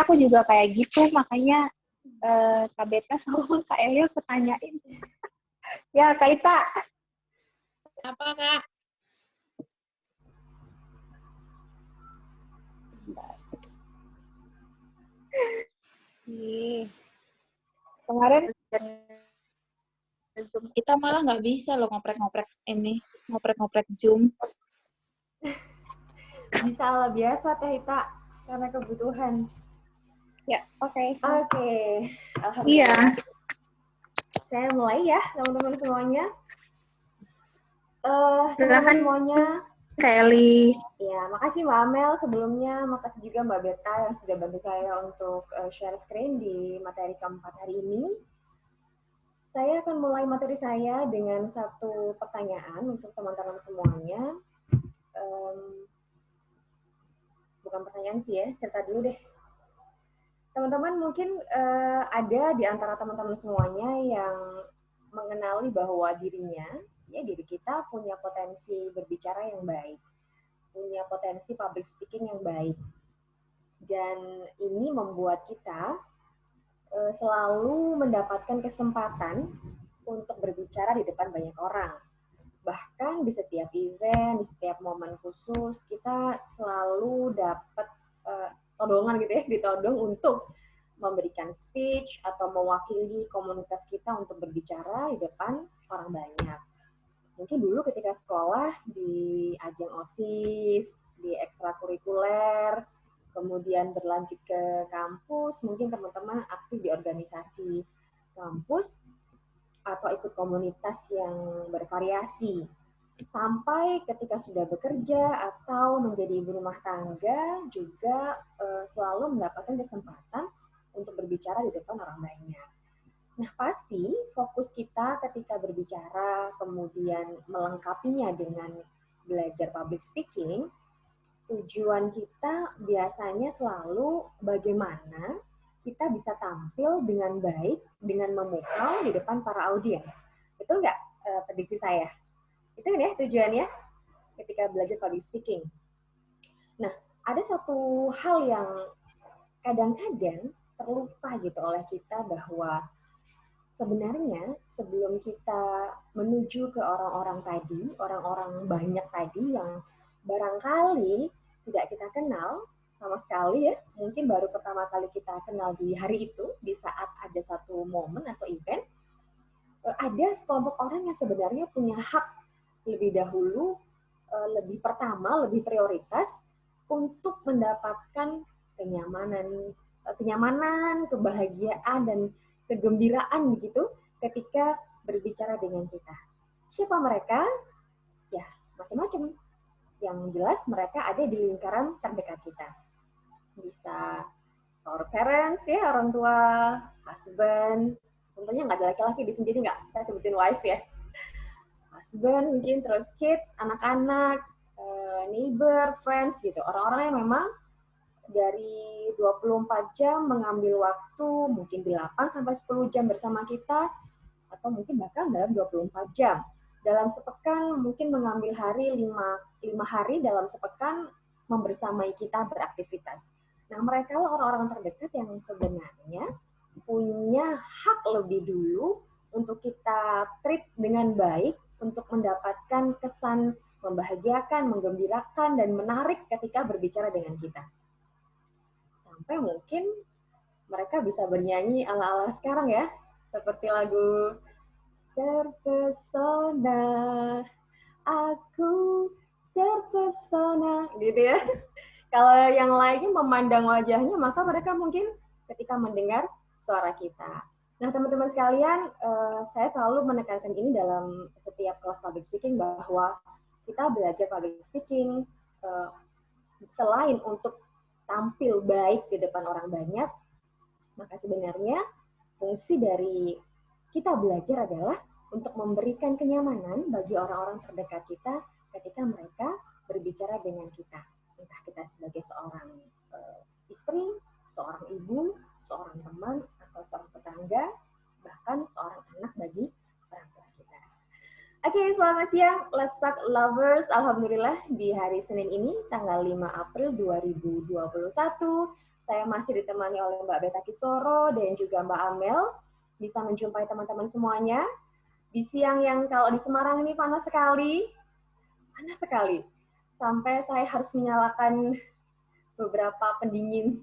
aku juga kayak gitu, makanya Kak Beta sama Kak Elio aku tanyain. Ya, Kak Ita. Apa, Kak? Kemarin kita malah nggak bisa loh ngoprek-ngoprek ini, ngoprek-ngoprek Zoom. Bisa lah, biasa Teh Ita, karena kebutuhan. Ya, oke. Alhamdulillah. Iya. Saya mulai ya, teman-teman semuanya. Teman-teman semuanya. Kelly. Ya, makasih Mbak Amel sebelumnya, makasih juga Mbak Beta yang sudah bantu saya untuk share screen di materi keempat hari ini. Saya akan mulai materi saya dengan satu pertanyaan untuk teman-teman semuanya. Bukan pertanyaan sih ya, cerita dulu deh. Teman-teman mungkin ada di antara teman-teman semuanya yang mengenali bahwa diri kita punya potensi berbicara yang baik, punya potensi public speaking yang baik. Dan ini membuat kita selalu mendapatkan kesempatan untuk berbicara di depan banyak orang. Bahkan di setiap event, di setiap momen khusus, kita selalu dapat todongan gitu ya, ditodong untuk memberikan speech atau mewakili komunitas kita untuk berbicara di depan orang banyak. Mungkin dulu ketika sekolah di ajang OSIS, di ekstrakurikuler, kemudian berlanjut ke kampus, mungkin teman-teman aktif di organisasi kampus atau ikut komunitas yang bervariasi. Sampai ketika sudah bekerja atau menjadi ibu rumah tangga juga selalu mendapatkan kesempatan untuk berbicara di depan orang banyak. Nah, pasti fokus kita ketika berbicara, kemudian melengkapinya dengan belajar public speaking, tujuan kita biasanya selalu bagaimana kita bisa tampil dengan baik, dengan memukau di depan para audiens. Betul nggak prediksi saya? Itu kan ya tujuannya ketika belajar public speaking. Nah, ada satu hal yang kadang-kadang terlupa gitu oleh kita bahwa sebenarnya sebelum kita menuju ke orang-orang tadi, orang-orang banyak tadi yang barangkali tidak kita kenal sama sekali ya, mungkin baru pertama kali kita kenal di hari itu, di saat ada satu momen atau event, ada sekelompok orang yang sebenarnya punya hak lebih dahulu, lebih pertama, lebih prioritas untuk mendapatkan kenyamanan, kebahagiaan, dan kegembiraan begitu ketika berbicara dengan kita. Siapa mereka? Ya, macam-macam. Yang jelas mereka ada di lingkaran terdekat kita. Bisa our parents ya, orang tua, husband, tentunya nggak ada laki-laki di sini, jadi nggak saya sebutin wife ya. Husband mungkin, terus kids, anak-anak, neighbor, friends gitu. Orang-orang yang memang dari 24 jam mengambil waktu mungkin 8 sampai 10 jam bersama kita, atau mungkin bahkan dalam 24 jam. Dalam sepekan mungkin mengambil hari 5 hari dalam sepekan membersamai kita beraktivitas. Nah, mereka lah orang-orang terdekat yang sebenarnya punya hak lebih dulu untuk kita treat dengan baik, untuk mendapatkan kesan membahagiakan, menggembirakan, dan menarik ketika berbicara dengan kita. Sampai mungkin mereka bisa bernyanyi ala-ala sekarang ya, seperti lagu Terpesona, aku terpesona, gitu ya. Kalau yang lainnya memandang wajahnya, maka mereka mungkin ketika mendengar suara kita. Nah, teman-teman sekalian, saya selalu menekankan ini dalam setiap kelas public speaking, bahwa kita belajar public speaking selain untuk tampil baik di depan orang banyak, maka sebenarnya fungsi dari kita belajar adalah untuk memberikan kenyamanan bagi orang-orang terdekat kita ketika mereka berbicara dengan kita. Entah kita sebagai seorang istri, seorang ibu, seorang teman, atau seorang tetangga, bahkan seorang anak bagi orang tua kita. Oke, selamat siang, Let's Talk Lovers. Alhamdulillah di hari Senin ini, tanggal 5 April 2021, Saya masih ditemani oleh Mbak Beta Kisoro dan juga Mbak Amel. Bisa menjumpai teman-teman semuanya. Di siang yang kalau di Semarang ini panas sekali. Panas sekali. Sampai saya harus menyalakan beberapa pendingin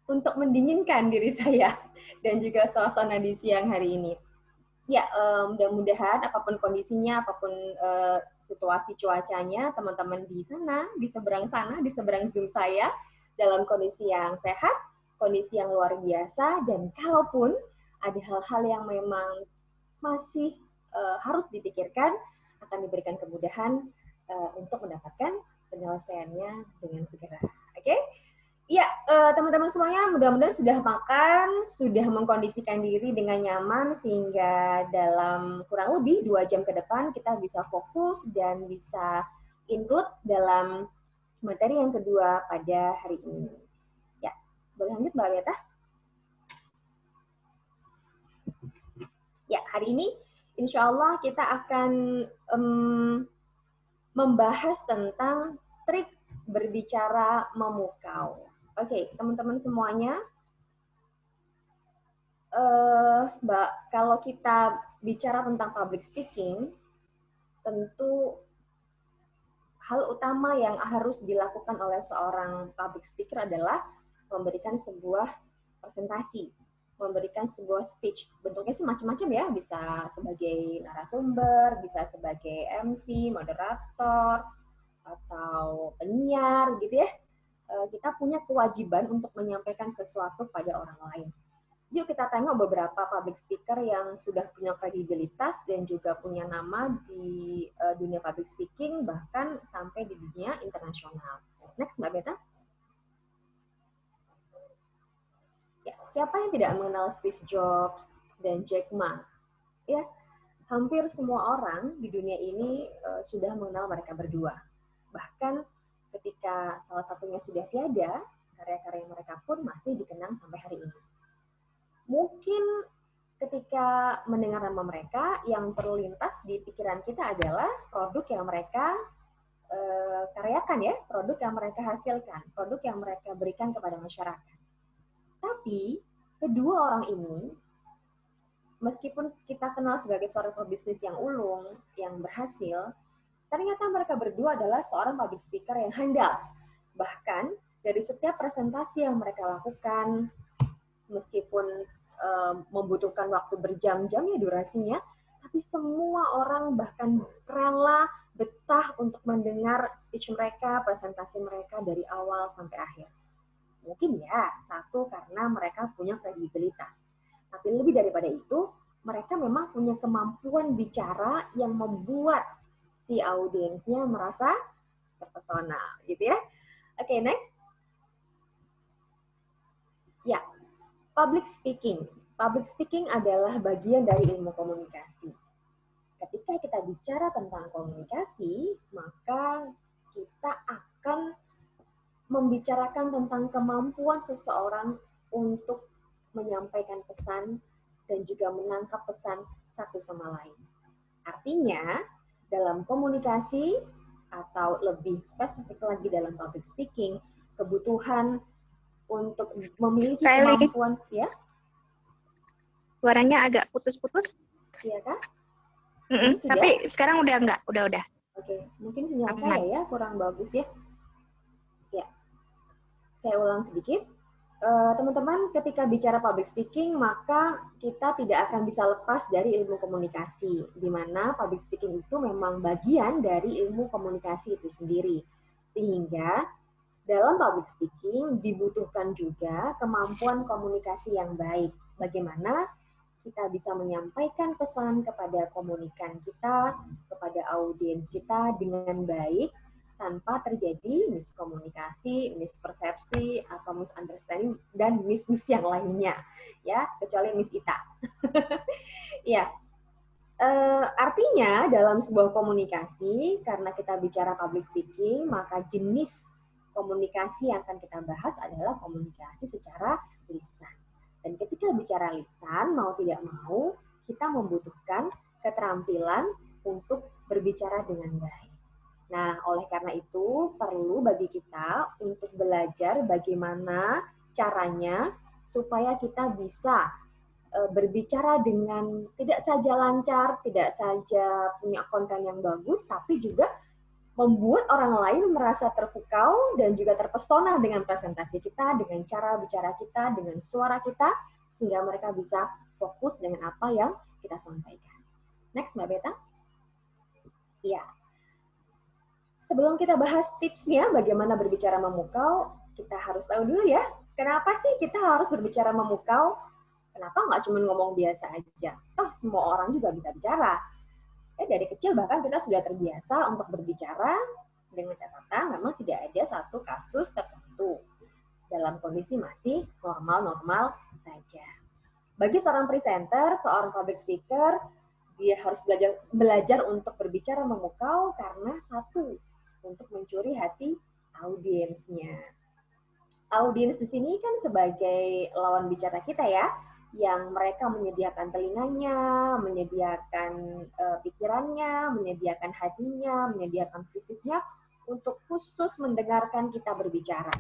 untuk mendinginkan diri saya dan juga suasana di siang hari ini. Ya, mudah-mudahan apapun kondisinya, apapun situasi cuacanya, teman-teman di sana, di seberang Zoom saya, dalam kondisi yang sehat, kondisi yang luar biasa, dan kalaupun ada hal-hal yang memang masih harus dipikirkan, akan diberikan kemudahan untuk mendapatkan penyelesaiannya dengan segera. Oke? Ya, teman-teman semuanya mudah-mudahan sudah makan, sudah mengkondisikan diri dengan nyaman, sehingga dalam kurang lebih 2 jam ke depan kita bisa fokus dan bisa include dalam materi yang kedua pada hari ini. Ya, boleh lanjut Mbak Beta? Ya, hari ini insya Allah kita akan membahas tentang trik berbicara memukau. Oke, teman-teman semuanya, Mbak, kalau kita bicara tentang public speaking, tentu hal utama yang harus dilakukan oleh seorang public speaker adalah memberikan sebuah presentasi, memberikan sebuah speech. Bentuknya sih macam-macam ya, bisa sebagai narasumber, bisa sebagai MC, moderator, atau penyiar gitu ya. Kita punya kewajiban untuk menyampaikan sesuatu pada orang lain. Yuk kita tengok beberapa public speaker yang sudah punya kredibilitas dan juga punya nama di dunia public speaking, bahkan sampai di dunia internasional. Next, Mbak Beta. Ya, siapa yang tidak mengenal Steve Jobs dan Jack Ma? Ya, hampir semua orang di dunia ini sudah mengenal mereka berdua. Bahkan ketika salah satunya sudah tiada, karya-karya mereka pun masih dikenang sampai hari ini. Mungkin ketika mendengar nama mereka, yang terlintas di pikiran kita adalah produk yang mereka karyakan ya, produk yang mereka hasilkan, produk yang mereka berikan kepada masyarakat. Tapi kedua orang ini, meskipun kita kenal sebagai seorang pebisnis yang ulung, yang berhasil, ternyata mereka berdua adalah seorang public speaker yang handal. Bahkan dari setiap presentasi yang mereka lakukan, meskipun membutuhkan waktu berjam-jam ya durasinya, tapi semua orang bahkan rela betah untuk mendengar speech mereka, presentasi mereka dari awal sampai akhir. Mungkin ya, satu karena mereka punya kredibilitas. Tapi lebih daripada itu, mereka memang punya kemampuan bicara yang membuat si audiensnya merasa terpesona, gitu ya. Oke, next. Ya, public speaking. Public speaking adalah bagian dari ilmu komunikasi. Ketika kita bicara tentang komunikasi, maka kita akan membicarakan tentang kemampuan seseorang untuk menyampaikan pesan dan juga menangkap pesan satu sama lain. Artinya, dalam komunikasi atau lebih spesifik lagi dalam public speaking, kebutuhan untuk memiliki kemampuan, ya? Suaranya agak putus-putus. Iya kan? Tapi sekarang udah enggak, udah. Oke, mungkin sinyal saya ya kurang bagus ya. Ya, saya ulang sedikit. Teman-teman, ketika bicara public speaking, maka kita tidak akan bisa lepas dari ilmu komunikasi, di mana public speaking itu memang bagian dari ilmu komunikasi itu sendiri. Sehingga dalam public speaking dibutuhkan juga kemampuan komunikasi yang baik. Bagaimana kita bisa menyampaikan pesan kepada komunikan kita, kepada audiens kita dengan baik, tanpa terjadi miskomunikasi, mispersepsi, atau misunderstanding, dan miss-miss yang lainnya. Ya, kecuali Miss Ita. Ya, artinya dalam sebuah komunikasi, karena kita bicara public speaking, maka jenis komunikasi yang akan kita bahas adalah komunikasi secara lisan. Dan ketika bicara lisan, mau tidak mau, kita membutuhkan keterampilan untuk berbicara dengan baik. Nah, oleh karena itu, perlu bagi kita untuk belajar bagaimana caranya supaya kita bisa berbicara dengan tidak saja lancar, tidak saja punya konten yang bagus, tapi juga membuat orang lain merasa terpukau dan juga terpesona dengan presentasi kita, dengan cara bicara kita, dengan suara kita, sehingga mereka bisa fokus dengan apa yang kita sampaikan. Next, Mbak Beta. Ya. Sebelum kita bahas tipsnya bagaimana berbicara memukau, kita harus tahu dulu ya, kenapa sih kita harus berbicara memukau? Kenapa nggak cuma ngomong biasa aja? Toh semua orang juga bisa bicara. Dari kecil bahkan kita sudah terbiasa untuk berbicara dengan catatan memang tidak ada satu kasus tertentu. Dalam kondisi masih normal-normal saja. Bagi seorang presenter, seorang public speaker, dia harus belajar untuk berbicara memukau karena satu, untuk mencuri hati audiensnya. Audiens di sini kan sebagai lawan bicara kita ya, yang mereka menyediakan telinganya, menyediakan pikirannya, menyediakan hatinya, menyediakan fisiknya untuk khusus mendengarkan kita berbicara.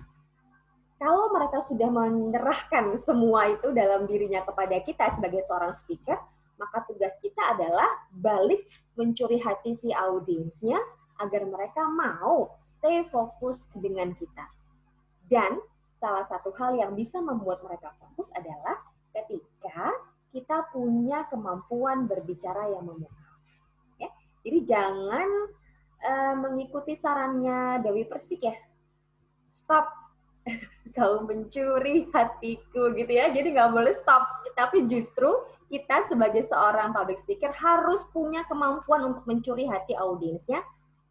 Kalau mereka sudah menyerahkan semua itu dalam dirinya kepada kita sebagai seorang speaker, maka tugas kita adalah balik mencuri hati si audiensnya agar mereka mau stay fokus dengan kita. Dan salah satu hal yang bisa membuat mereka fokus adalah ketika kita punya kemampuan berbicara yang memukau. Ya. Jadi jangan mengikuti sarannya Dewi Persik ya. Stop, kau mencuri hatiku gitu ya. Jadi nggak boleh stop. Tapi justru kita sebagai seorang public speaker harus punya kemampuan untuk mencuri hati audiensnya.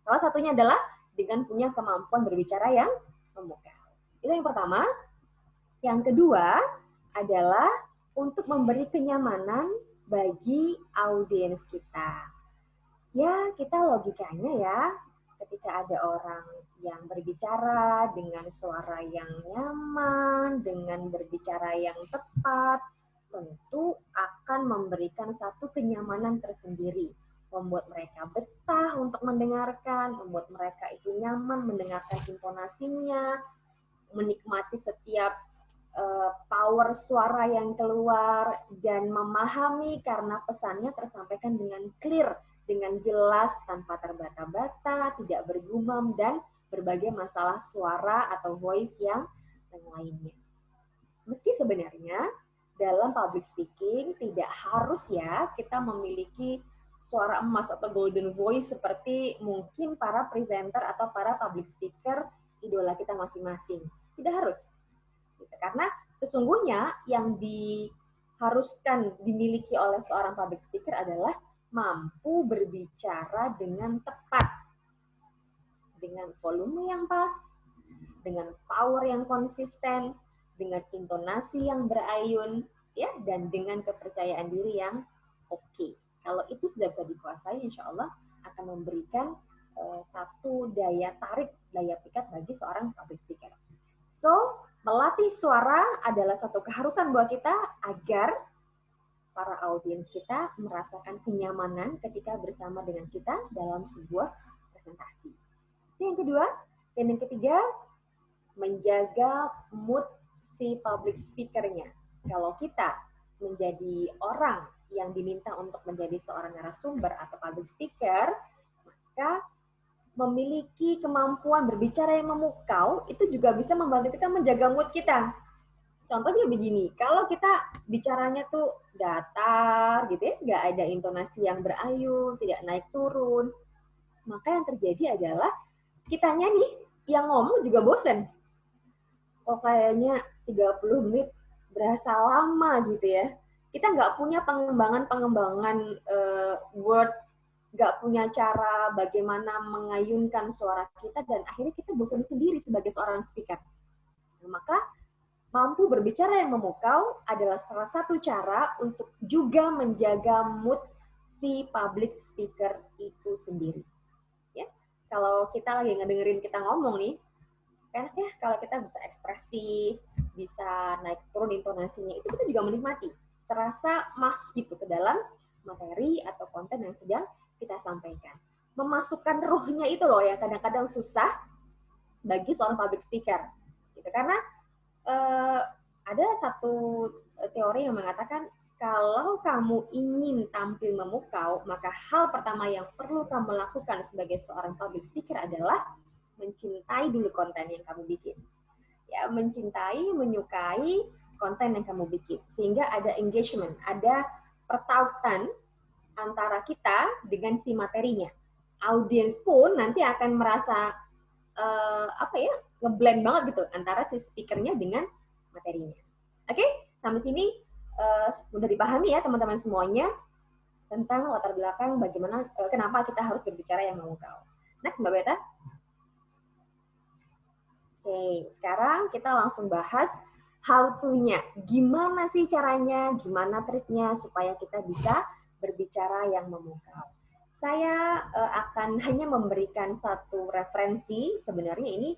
Salah satunya adalah dengan punya kemampuan berbicara yang memukau. Itu yang pertama. Yang kedua adalah untuk memberi kenyamanan bagi audiens kita. Ya, kita logikanya ya, ketika ada orang yang berbicara dengan suara yang nyaman, dengan berbicara yang tepat, tentu akan memberikan satu kenyamanan tersendiri. Membuat mereka betah untuk mendengarkan, membuat mereka itu nyaman mendengarkan intonasinya, menikmati setiap power suara yang keluar, dan memahami karena pesannya tersampaikan dengan clear, dengan jelas, tanpa terbata-bata, tidak bergumam, dan berbagai masalah suara atau voice yang lainnya. Meski sebenarnya dalam public speaking tidak harus ya kita memiliki suara emas atau golden voice seperti mungkin para presenter atau para public speaker idola kita masing-masing. Tidak harus. Karena sesungguhnya yang diharuskan dimiliki oleh seorang public speaker adalah mampu berbicara dengan tepat, dengan volume yang pas, dengan power yang konsisten, dengan intonasi yang berayun, ya, dan dengan kepercayaan diri yang oke. Kalau itu sudah bisa dikuasai, insya Allah akan memberikan satu daya tarik, daya pikat bagi seorang public speaker. So, melatih suara adalah satu keharusan buat kita agar para audiens kita merasakan kenyamanan ketika bersama dengan kita dalam sebuah presentasi. Yang kedua, dan yang ketiga, menjaga mood si public speaker-nya. Kalau kita menjadi orang yang diminta untuk menjadi seorang narasumber atau public speaker, maka memiliki kemampuan berbicara yang memukau, itu juga bisa membantu kita menjaga mood kita. Contohnya begini, kalau kita bicaranya tuh datar, gitu ya, nggak ada intonasi yang berayun, tidak naik turun, maka yang terjadi adalah kitanya nih, yang ngomong juga bosen. Oh kayaknya 30 menit berasa lama gitu ya. Kita nggak punya pengembangan words, nggak punya cara bagaimana mengayunkan suara kita, dan akhirnya kita bosan sendiri sebagai seorang speaker. Nah, maka mampu berbicara yang memukau adalah salah satu cara untuk juga menjaga mood si public speaker itu sendiri. Ya, kalau kita lagi ngedengerin kita ngomong nih, enak ya kalau kita bisa ekspresi, bisa naik turun intonasinya, itu kita juga menikmati. Serasa masuk gitu ke dalam materi atau konten yang sedang kita sampaikan. Memasukkan ruhnya itu loh yang kadang-kadang susah bagi seorang public speaker. Gitu. Karena ada satu teori yang mengatakan kalau kamu ingin tampil memukau, maka hal pertama yang perlu kamu lakukan sebagai seorang public speaker adalah mencintai dulu konten yang kamu bikin. Ya, mencintai, menyukai konten yang kamu bikin. Sehingga ada engagement, ada pertautan antara kita dengan si materinya. Audiens pun nanti akan merasa ngeblend banget gitu antara si speakernya dengan materinya. Oke, sampai sini udah dipahami ya teman-teman semuanya tentang latar belakang bagaimana kenapa kita harus berbicara yang memukau. Next, Mbak Beta. Oke, sekarang kita langsung bahas how to-nya. Gimana sih caranya, gimana triknya supaya kita bisa berbicara yang memukau. Saya akan hanya memberikan satu referensi. Sebenarnya ini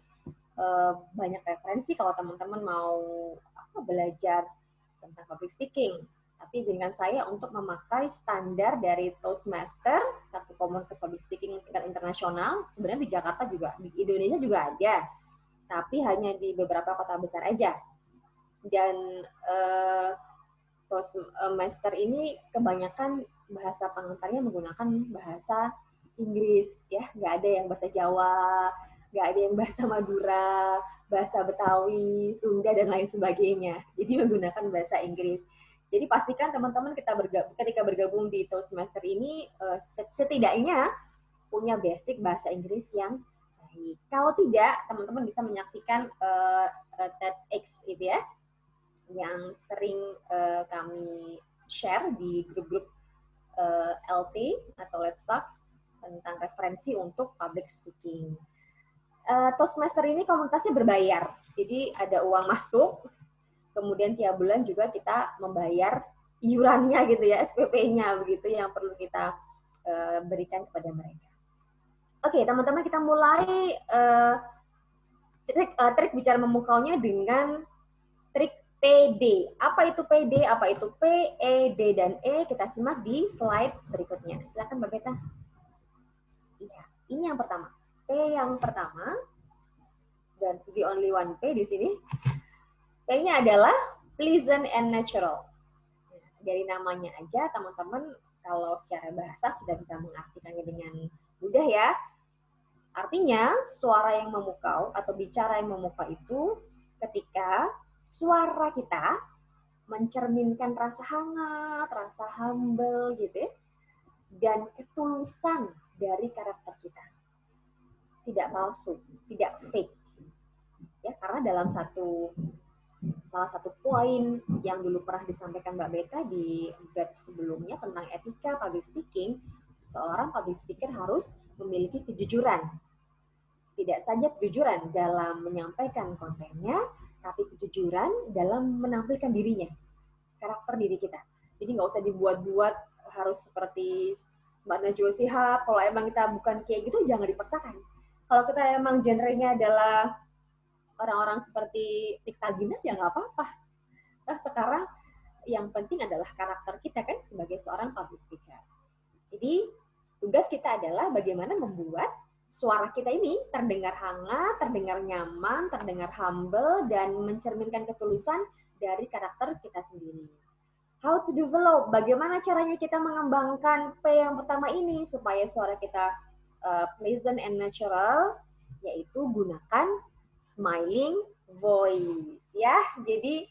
banyak referensi kalau teman-teman mau belajar tentang public speaking. Tapi izinkan saya untuk memakai standar dari Toastmaster, satu komunitas public speaking tingkat internasional. Sebenarnya di Jakarta juga, di Indonesia juga ada, tapi hanya di beberapa kota besar aja. Dan Toastmaster ini kebanyakan bahasa pengantarnya menggunakan bahasa Inggris, ya, nggak ada yang bahasa Jawa, nggak ada yang bahasa Madura, bahasa Betawi, Sunda, dan lain sebagainya. Jadi menggunakan bahasa Inggris. Jadi pastikan teman-teman ketika bergabung di Toastmaster ini setidaknya punya basic bahasa Inggris yang baik. Kalau tidak, teman-teman bisa menyaksikan TEDx gitu ya, yang sering kami share di grup-grup LT atau Let's Talk tentang referensi untuk public speaking. Toastmaster ini komunitasnya berbayar, jadi ada uang masuk, kemudian tiap bulan juga kita membayar iurannya gitu ya, SPP-nya begitu yang perlu kita berikan kepada mereka. Oke, teman-teman, kita mulai trik bicara memukaunya dengan trik PD. Apa itu PD? Apa itu P, E, D, dan E? Kita simak di slide berikutnya. Silakan Mbak Beta. Iya, ini yang pertama. P yang pertama, dan the only one P di sini. P-nya adalah pleasant and natural. Dari namanya aja, teman-teman kalau secara bahasa sudah bisa mengartikannya dengan mudah ya. Artinya, suara yang memukau atau bicara yang memukau itu ketika suara kita mencerminkan rasa hangat, rasa humble gitu ya, dan ketulusan dari karakter kita. Tidak palsu, tidak fake. Ya, karena dalam salah satu poin yang dulu pernah disampaikan Mbak Beta di batch sebelumnya tentang etika public speaking, seorang public speaker harus memiliki kejujuran. Tidak saja kejujuran dalam menyampaikan kontennya, tapi kejujuran dalam menampilkan dirinya, karakter diri kita. Jadi nggak usah dibuat-buat harus seperti Mbak Najwa Shihab. Kalau emang kita bukan kayak gitu, jangan dipaksakan. Kalau kita emang genrenya adalah orang-orang seperti Nik Tagina, ya nggak apa-apa. Nah, sekarang yang penting adalah karakter kita kan sebagai seorang public speaker. Jadi tugas kita adalah bagaimana membuat suara kita ini terdengar hangat, terdengar nyaman, terdengar humble, dan mencerminkan ketulusan dari karakter kita sendiri. How to develop? Bagaimana caranya kita mengembangkan P yang pertama ini supaya suara kita pleasant and natural, yaitu gunakan smiling voice. Ya, jadi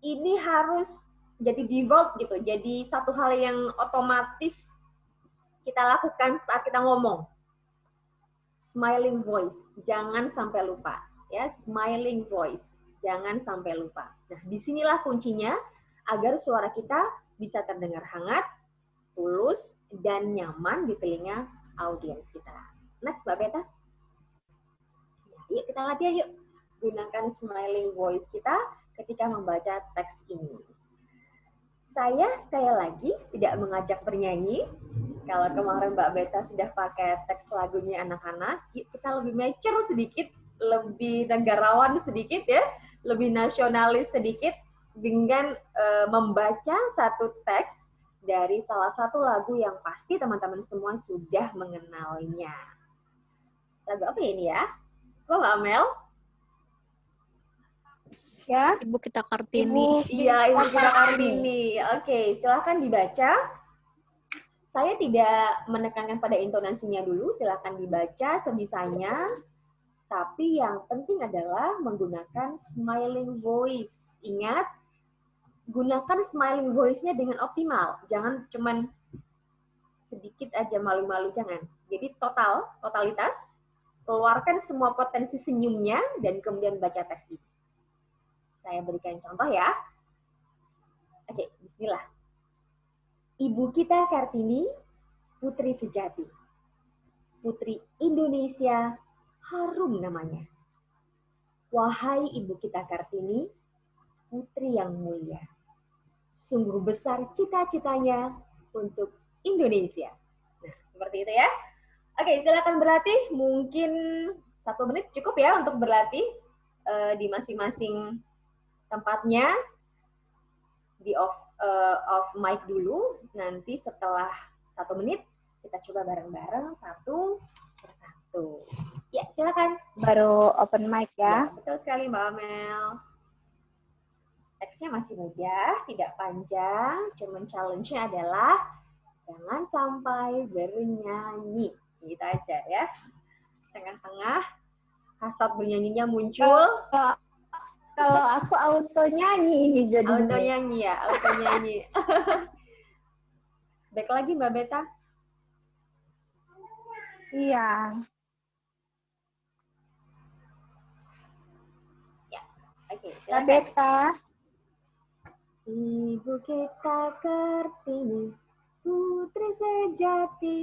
ini harus jadi default gitu, jadi satu hal yang otomatis kita lakukan saat kita ngomong. Smiling voice, jangan sampai lupa. Ya, smiling voice, jangan sampai lupa. Nah, disinilah kuncinya agar suara kita bisa terdengar hangat, tulus, dan nyaman di telinga audiens kita. Next, Mbak Beta. Yuk, kita latihan yuk. Gunakan smiling voice kita ketika membaca teks ini. Saya sekali lagi tidak mengajak bernyanyi. Kalau kemarin Mbak Beta sudah pakai teks lagunya anak-anak, kita lebih mature sedikit, lebih negarawan sedikit ya, lebih nasionalis sedikit dengan membaca satu teks dari salah satu lagu yang pasti teman-teman semua sudah mengenalnya. Lagu apa ini ya? Lo Mbak Mel? Ya, Ibu kita Kartini. Iya, Ibu kita Kartini. Oke, silahkan dibaca. Saya tidak menekankan pada intonasinya dulu, silahkan dibaca sebisanya. Tapi yang penting adalah menggunakan smiling voice. Ingat, gunakan smiling voice-nya dengan optimal. Jangan cuman sedikit aja malu-malu, jangan. Jadi totalitas, keluarkan semua potensi senyumnya, dan kemudian baca teks itu. Saya berikan contoh ya. Oke, bismillah. Ibu kita Kartini, putri sejati. Putri Indonesia, harum namanya. Wahai Ibu kita Kartini, putri yang mulia. Sungguh besar cita-citanya untuk Indonesia. Nah, seperti itu ya. Oke, silakan berlatih. Mungkin 1 menit cukup ya untuk berlatih di masing-masing tempatnya. Di off mic dulu. Nanti setelah 1 menit, kita coba bareng-bareng satu persatu. Ya, silakan. baru open mic ya. Ya, betul sekali Mbak Amel. Teksnya masih mudah, tidak panjang. Cuman challenge-nya adalah jangan sampai bernyanyi. Gitu aja ya. Tengah-tengah, hasrat bernyanyinya muncul. Kalau aku auto nyanyi ini jadinya. Auto nyanyi ya, auto nyanyi. Baik lagi Mbak Beta. Iya. Oke, Kak silakan. Beta. Ibu kita Kartini, putri sejati.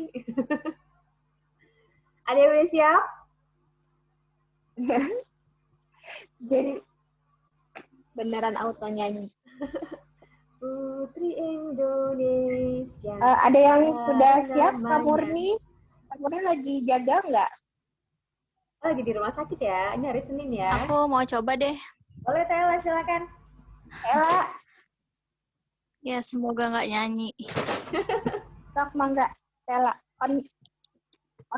Ada yang udah siap? Jadi beneran auto nyanyi. Putri Indonesia. Ada yang sudah siap, Kak namanya. Murni? Kak Murni lagi jaga nggak? Lagi di rumah sakit ya? Ini hari Senin ya? Aku mau coba deh. Boleh Tela, silakan. Ella, Ya, semoga nggak nyanyi. sok mangga. Ella, on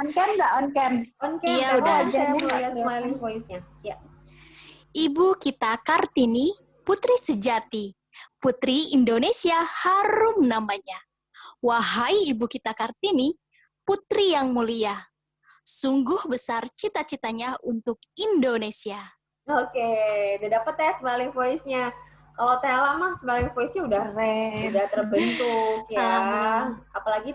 cam nggak on cam? On cam, Iya, Tela, udah. saya mau Wajahnya lihat nggak smiling voice-nya. Ya. Ibu kita Kartini, putri sejati. Putri Indonesia, harum namanya. Wahai Ibu kita Kartini, putri yang mulia. Sungguh besar cita-citanya untuk Indonesia. Oke, udah dapet ya smiling voice-nya. Kalau Tela mah smiling voice-nya udah Keren. terbentuk ya. Alhamdulillah. Apalagi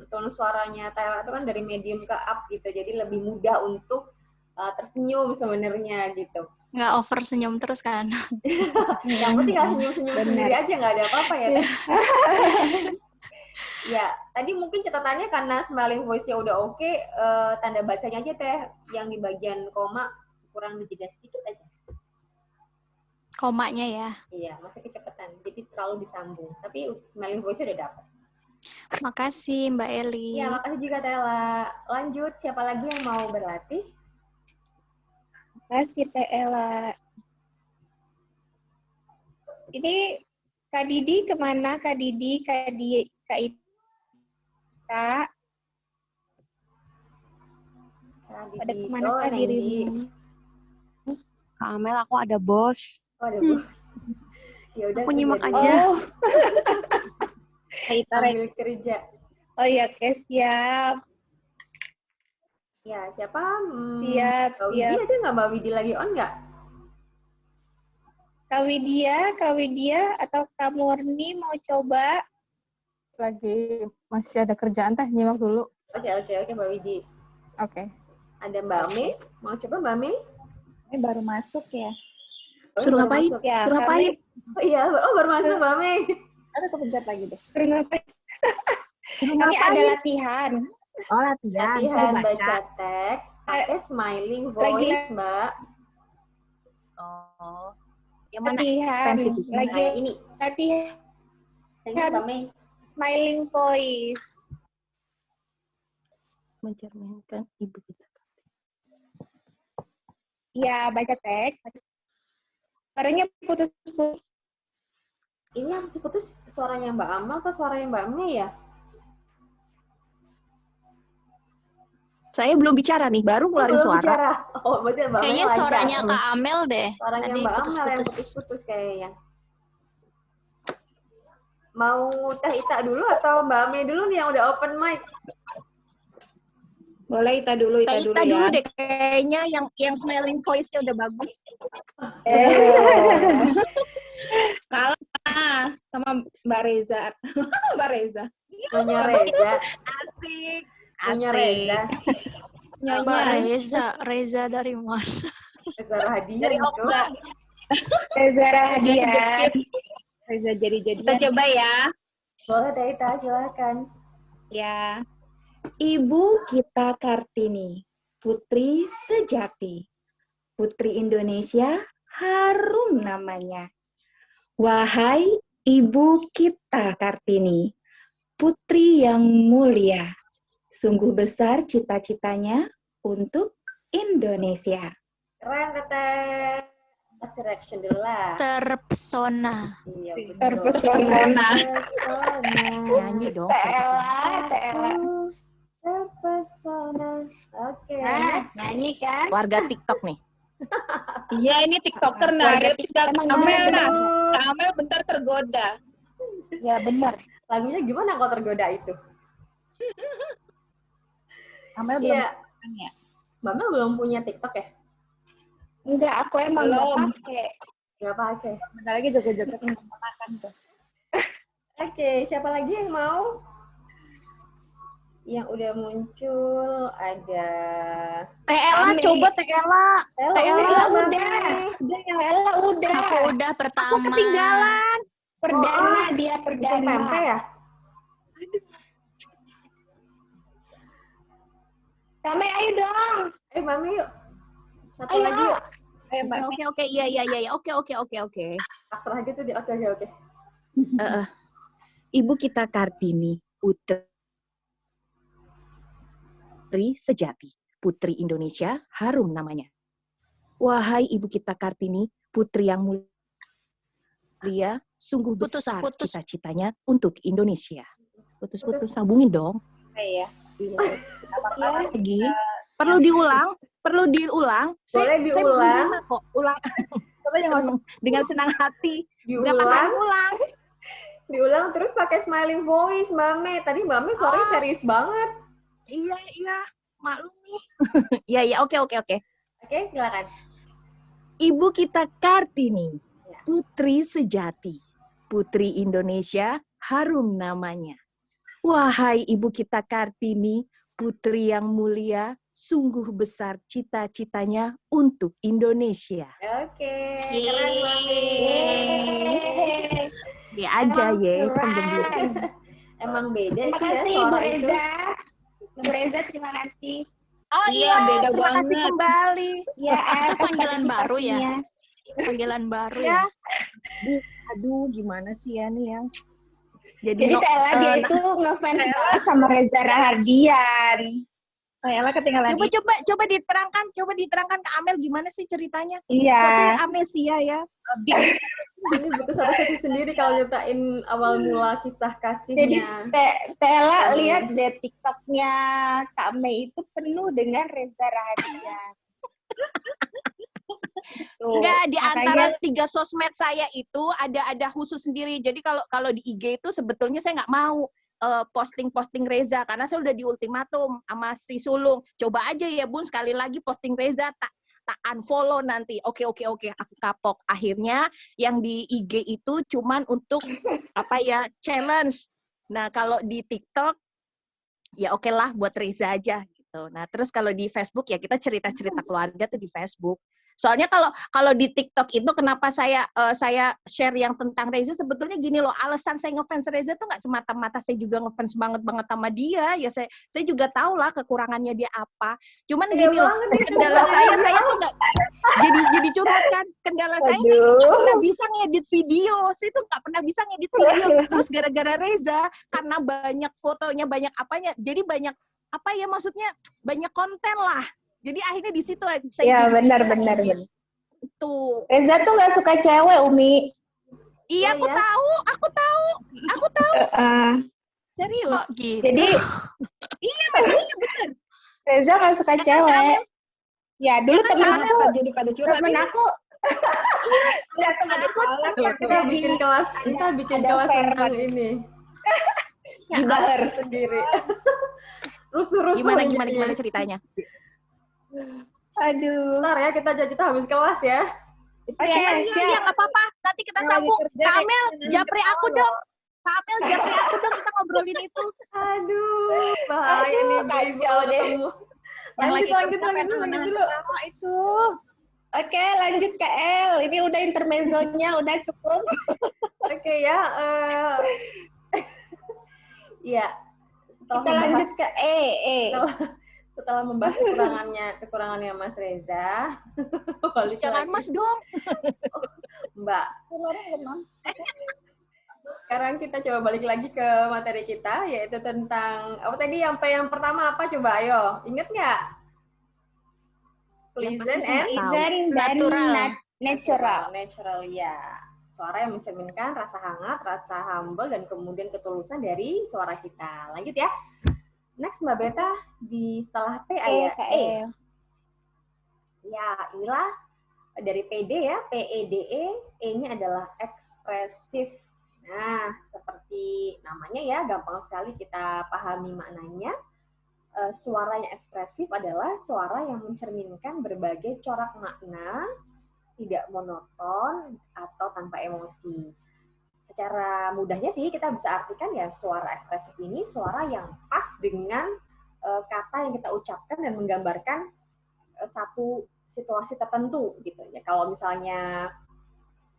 tone suaranya Tela itu kan dari medium ke up gitu. Jadi lebih mudah untuk tersenyum sebenarnya gitu. Nggak over senyum terus kan? Yang penting nggak senyum-senyum Bener. sendiri aja, nggak ada apa-apa ya. Teh. Ya, tadi mungkin catatannya karena smiling voice-nya udah oke, tanda bacanya aja Teh yang di bagian koma kurang dijeda sedikit aja. Komanya ya. Iya, masih kecepatan. Jadi terlalu disambung. Tapi smiling voice-nya udah dapet. Makasih Mbak Eli. Iya, makasih juga Tela. Lanjut, siapa lagi yang mau berlatih? Makasih Teh Ella. Ini Kak Didi kemana? Kak Didi, Kak Ita. Pada kemana Oh, Kak Nengdi. dirimu? Kak Amel, aku ada bos. Oh, ada bos. Ya udah. Aku nyimak kerja aja. dulu. Oh, Sambil kerja. oh iya, oke, siap. Ya, siapa? Siap, Mbak Widi siap. ada nggak Mbak Widi lagi on nggak? Kak Widya, atau Kak Murni mau coba? Lagi masih ada kerjaan teh, nyimak dulu. Oke, Mbak Widi. Oke. Ada Mbak Mei. Mau coba Mbak Mei? Ini baru masuk ya. Oh, Suruh baru ngapain? masuk. Ya, Suruh ngapain? Oh iya, baru masuk Mbak Mei. Ada kepencet lagi deh. Suruh ngapain? Suruh Ini ada ngapain? latihan. Oh, latihan. Latihan Suruh baca teks pakai smiling Lagi- voice, Mbak. Oh. Yang mana? Latihan. spesifiknya? Lagi Kayak ini. latihan Thank you, Mbak Mei. smiling voice. Mencerminkan ibu kita. Ya, baca teks. Suaranya putus-putus. Ini yang putus suaranya Mbak Amal atau suaranya Mbak Mei ya? Saya belum bicara nih, baru ngeluarin Belum suara. bicara. Oh, berarti Mbak Amel Kayaknya lancar. suaranya Kak Amel deh. Suaranya Tadi Mbak Amel yang putus-putus. putus-putus kayaknya. Mau Teh Ita dulu atau Mbak Amel dulu nih yang udah open mic? Boleh Ita dulu Teh Ita dulu deh, kayaknya yang smiling voice-nya udah bagus. Kalah sama Mbak Reza. Mbak Reza. Nyonya Reza. Asik, Nyonya asik. Reza. Mbak Reza. Reza dari mana? Reza Rahadian Dari itu. Okta. Reza Rahadian. Reza jadi-jadian. Kita coba ya. Boleh Teh Ita, silakan. Ya. Ibu kita Kartini, putri sejati. Putri Indonesia, harum namanya. Wahai Ibu kita Kartini, putri yang mulia. Sungguh besar cita-citanya untuk Indonesia. Keren Teteh. Kasih reaction dulu lah. Terpesona. Iya, betul. Terpesona. Terpesona. Nyanyi dong. Tela. Terpesona. Oke, Nah, next. nyanyi kan? Warga TikTok nih. Iya, ini TikToker nah. Warga Dia tinggal emang Kamel bener. nah. Kamel bentar tergoda. Ya benar. Lagunya gimana kalau tergoda itu? Amel belum Iya. ya? Mbak Mel belum punya TikTok ya? Enggak, aku emang nggak Belum. pakai. Gak pakai. Bentar lagi joget-joget sama makan tuh. Oke, siapa lagi yang mau? Yang udah muncul ada Teh Ella, Kami. coba Teh Ella. Ella, Teh Ella udah, udah. Mami. Tela udah. Aku udah pertama. Aku ketinggalan. Perdana dia Bikin perdana. pempek ya? Kami ayo dong. Mami yuk. Satu Ayo. lagi yuk. Mbak Mel. Oke, iya. Oke. Pasrah gitu deh. Oke. Ibu kita Kartini, putri sejati. Putri Indonesia, harum namanya. Wahai Ibu kita Kartini, putri yang mulia, sungguh besar Putus-putus. cita-citanya untuk Indonesia. Putus-putus, sambungin dong. Ya. Lagi. Perlu diulang? Boleh diulang. menerima kok. Ulang. Coba jangan langsung. Dengan senang hati. Berapa kali Diulang. ulang? Diulang terus pakai smiling voice, Mbak Me. Tadi Mbak Me suaranya serius banget. Iya. Maklum nih. Iya, oke. Oke, silakan. Ibu kita Kartini, Ya. putri sejati. Putri Indonesia, harum namanya. Wahai Ibu kita Kartini, putri yang mulia, sungguh besar cita-citanya untuk Indonesia. Oke, keren Mbak Me. Dia aja ya, Keren. Emang beda Terima sih ya kasih Bu suara itu. Reza. Bu Reza terima kasih. Oh Iya, beda terima kasih banget. kembali. Ya, Itu atas panggilan baru ya? partisipasinya. Panggilan baru Ya. ya. Aduh, gimana sih ya nih yang Jadi Tela dia itu ngefans banget sama Reza Rahadian. Ella ketinggalan. coba diterangkan ke Amel gimana sih ceritanya? Iya. Kok saya amnesia ya? Ini butuh satu sesi sendiri kalau nyertain awal mula kisah Jadi kasihnya. Tela Amin. lihat deh TikToknya Kak Mei itu penuh dengan Reza Rahadian. Tuh, Enggak, di antara makanya 3 sosmed saya itu ada khusus sendiri. Jadi kalau di IG itu sebetulnya saya nggak mau posting Reza karena saya udah di ultimatum sama Sri Sulung. Coba aja ya Bun sekali lagi posting Reza tak unfollow nanti. Oke, aku kapok. Akhirnya yang di IG itu cuman untuk challenge. Nah, kalau di TikTok ya oke lah buat Reza aja gitu. Nah, terus kalau di Facebook ya kita cerita-cerita keluarga tuh di Facebook. Soalnya kalau di TikTok itu kenapa saya share yang tentang Reza sebetulnya gini loh, alasan saya ngefans Reza tuh nggak semata-mata saya juga ngefans banget sama dia. Ya saya juga tahu lah kekurangannya dia apa. Cuman Iya gini loh, banget nih, kendala saya tuh nggak jadi curhat kan. Kendala saya tuh nggak pernah bisa ngedit video. Saya tuh nggak pernah bisa ngedit video. Terus gara-gara Reza karena banyak fotonya, banyak apanya, jadi banyak maksudnya banyak konten lah. Jadi akhirnya di situ saya ya jadi benar. bisa Tuh. Reza tuh nggak suka cewek, Umi. Iya, aku ya. tahu. Serius. Kok gitu? Jadi Iya, bener. Reza nggak suka cewek. Ya, dulu temen aku, Kenapa jadi pada curhat temen ini? aku, ya temen aku Kita bikin kelas, kita bikin ada kelas tentang Veron. ini. Gibaher. Sendiri. Rusuh-rusuh Gimana ceritanya? Aduh. Bentar ya, kita habis kelas ya. Itu Oke, ya, Iya, nggak apa-apa. Nanti kita yang lagi sambung. kerja Kamel, kayak japri aku dong. Kamel, japri aku dong. Kita ngobrolin itu. Aduh, bahaya nih kacau ibu kalau deh. ketemu. yang lagi Lanjut kerja pengen menahan dulu. ketawa itu. Oke, lanjut ke L. Ini udah intermezzonya, udah cukup. Oke ya, iya. Kita lanjut ke E. Setelah membahas kekurangannya Mas Reza, balik Jangan lagi. Mas dong. Mbak. Keluarin nggak, Mam? Sekarang kita coba balik lagi ke materi kita, yaitu tentang apa tadi yang pertama apa coba ayo, inget nggak? Pleasant and Pleasant dan natural. natural ya. Suara yang mencerminkan rasa hangat, rasa humble, dan kemudian ketulusan dari suara kita. Lanjut ya. Next Mbak Beta, di setelah P ada E. Ya, inilah dari PD ya, PEDE, E-nya adalah ekspresif. Nah, seperti namanya ya, gampang sekali kita pahami maknanya. Suara yang ekspresif adalah suara yang mencerminkan berbagai corak makna, tidak monoton atau tanpa emosi. Secara mudahnya sih kita bisa artikan ya suara ekspresif ini suara yang pas dengan kata yang kita ucapkan dan menggambarkan satu situasi tertentu gitu ya. Kalau misalnya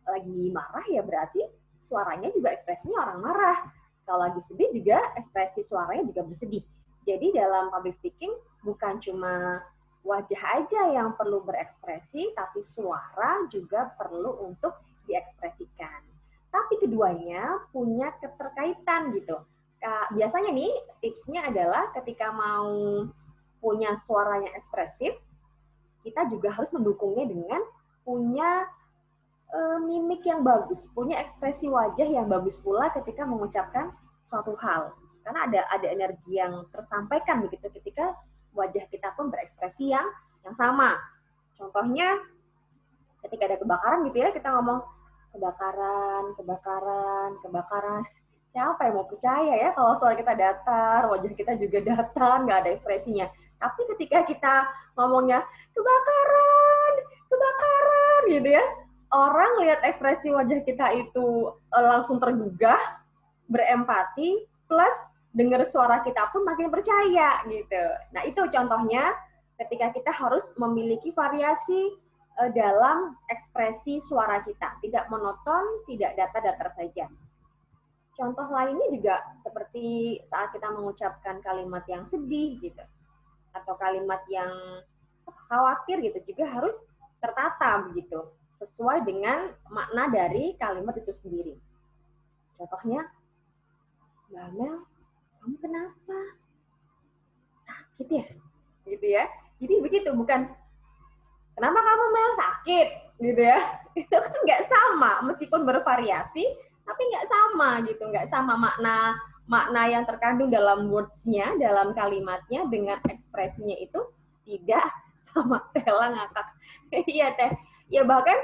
lagi marah ya berarti suaranya juga ekspresinya orang marah. Kalau lagi sedih juga ekspresi suaranya juga bersedih. Jadi dalam public speaking bukan cuma wajah aja yang perlu berekspresi, tapi suara juga perlu untuk diekspresikan. Tapi keduanya punya keterkaitan gitu. Biasanya nih tipsnya adalah ketika mau punya suara yang ekspresif, kita juga harus mendukungnya dengan punya mimik yang bagus, punya ekspresi wajah yang bagus pula ketika mengucapkan suatu hal. Karena ada energi yang tersampaikan begitu ketika wajah kita pun berekspresi yang sama. Contohnya ketika ada kebakaran gitu ya, kita ngomong kebakaran. Siapa yang mau percaya ya kalau suara kita datar, wajah kita juga datar, nggak ada ekspresinya. Tapi ketika kita ngomongnya kebakaran gitu ya, orang lihat ekspresi wajah kita itu langsung tergugah, berempati, plus dengar suara kita pun makin percaya gitu. Nah itu contohnya ketika kita harus memiliki variasi dalam ekspresi suara kita, tidak monoton, tidak datar-datar saja. Contoh lainnya juga seperti saat kita mengucapkan kalimat yang sedih gitu, atau kalimat yang khawatir gitu, juga harus tertata begitu, sesuai dengan makna dari kalimat itu sendiri. Contohnya, Mbak Mel, kamu kenapa? Sakit ya? Gitu ya. Jadi begitu, bukan kenapa kamu Mel sakit? Gitu ya. Itu kan nggak sama, meskipun bervariasi, tapi nggak sama gitu. Nggak sama makna yang terkandung dalam words-nya, dalam kalimatnya, dengan ekspresinya itu tidak sama. Tela ngakak. Iya Teh. Ya bahkan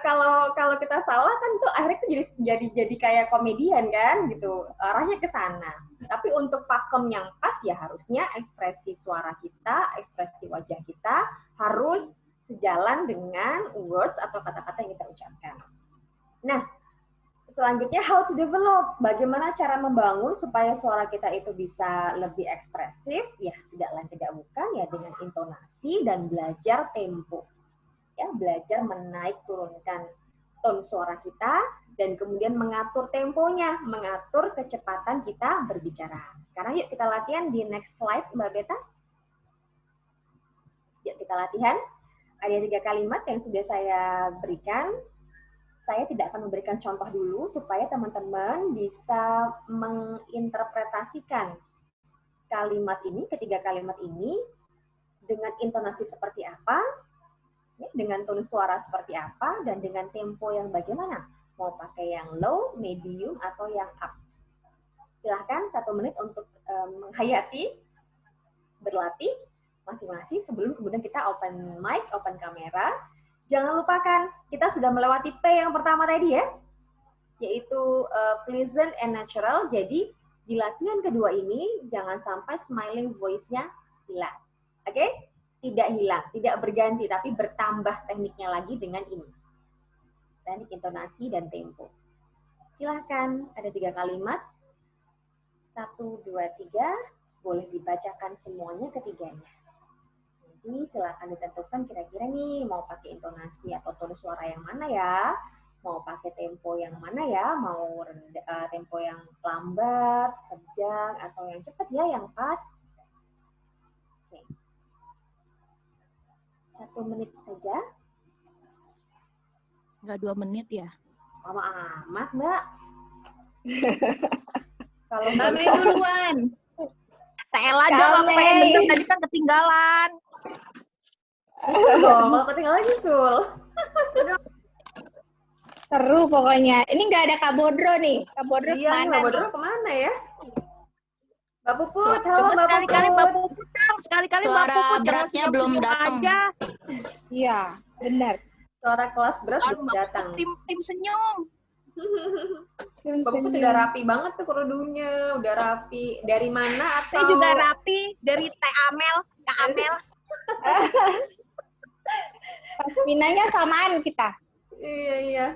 kalau kita salah kan tuh akhirnya itu jadi kayak komedian kan gitu, arahnya ke sana. Tapi untuk pakem yang pas ya harusnya ekspresi suara kita, ekspresi wajah kita harus sejalan dengan words atau kata-kata yang kita ucapkan. Nah, selanjutnya how to develop, bagaimana cara membangun supaya suara kita itu bisa lebih ekspresif? Ya tidak lain tidak bukan ya dengan intonasi dan belajar tempo. Ya, belajar menaik turunkan tone suara kita dan kemudian mengatur temponya, mengatur kecepatan kita berbicara. Sekarang yuk kita latihan di next slide Mbak Beta. Yuk kita latihan. Ada 3 kalimat yang sudah saya berikan. Saya tidak akan memberikan contoh dulu supaya teman-teman bisa menginterpretasikan kalimat ini, ketiga kalimat ini dengan intonasi seperti apa, dengan tone suara seperti apa, dan dengan tempo yang bagaimana. Mau pakai yang low, medium, atau yang up. Silahkan 1 menit untuk menghayati, berlatih, masing-masing sebelum kemudian kita open mic, open kamera. Jangan lupakan, kita sudah melewati P yang pertama tadi ya, yaitu pleasant and natural. Jadi di latihan kedua ini jangan sampai smiling voice-nya hilang. Oke? Tidak hilang, tidak berganti, tapi bertambah tekniknya lagi dengan ini. Teknik intonasi dan tempo. Silahkan, ada 3 kalimat. 1, 2, 3. Boleh dibacakan semuanya ketiganya. Nanti silahkan ditentukan kira-kira nih mau pakai intonasi atau tone suara yang mana ya. Mau pakai tempo yang mana ya. Mau tempo yang lambat, sedang, atau yang cepat ya, yang pas. Oke. 1 menit saja. Nggak 2 menit ya? Lama amat, Mbak. Kalau Kami duluan. Tela dong, aku pengen denger tadi kan ketinggalan. dong, kalau ketinggalan nyusul. Seru pokoknya. Ini nggak ada Kak Bodro nih. Kak Bodro Iya, kemana Mbak nih? Bodro kemana ya? Mbak Puput, halo Coba Mbak Sekali-kali Puput. Mbak Puput dong, sekali-kali Mbak Suara Puput. Jangan beratnya belum senyum-senyum datang. aja. Iya, benar. Suara kelas berat Kan belum Mbak datang. Puput tim senyum. Mbak Puput udah rapi banget tuh kerudungnya, udah rapi. Dari mana atau? Saya juga rapi dari Teh Amel, Kak Amel. Pasminanya samaan kita. Iya, iya.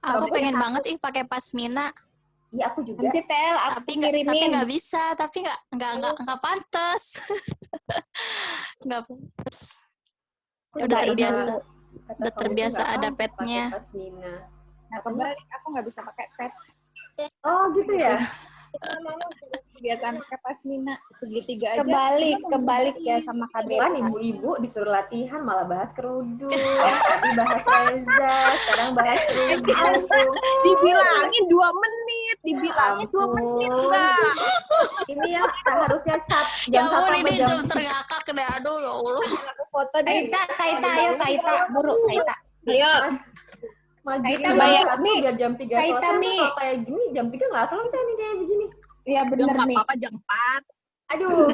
Aku Tapi pengen aku- banget pakai pasmina, Iya, aku juga. Nanti Tel, aku tapi kirimin. nggak bisa, tapi nggak pantas. Nggak pantas. Aku Udah juga terbiasa. kata Udah suamiku terbiasa nggak ada pantas petnya. pakai pasmina. Nah, kebalik, aku nggak bisa pakai pet. Oh, gitu ya? Kebiasaan pakai pasmina segitiga aja. Kebalik ya sama Kak Kan Beta. ibu-ibu disuruh latihan malah bahas kerudung. Tadi bahas Reza, sekarang bahas kerudung. Dibilangin 2 menit, dibilangin 2 menit Mbak. Ini yang harusnya Ya jam 1 ampun, sampai ini jam Zoom terngakak deh. Aduh, ya Allah. Aku foto deh. Kaita, ayo Kaita, buru Kaita. Ayo, majuin Kaita jam bayar 1 nih. biar jam 3 Kaita selesai. nih. Kalau kayak gini jam 3 nggak selesai nih kayak begini. Iya udah bener nggak nih. apa-apa jam 4. Aduh.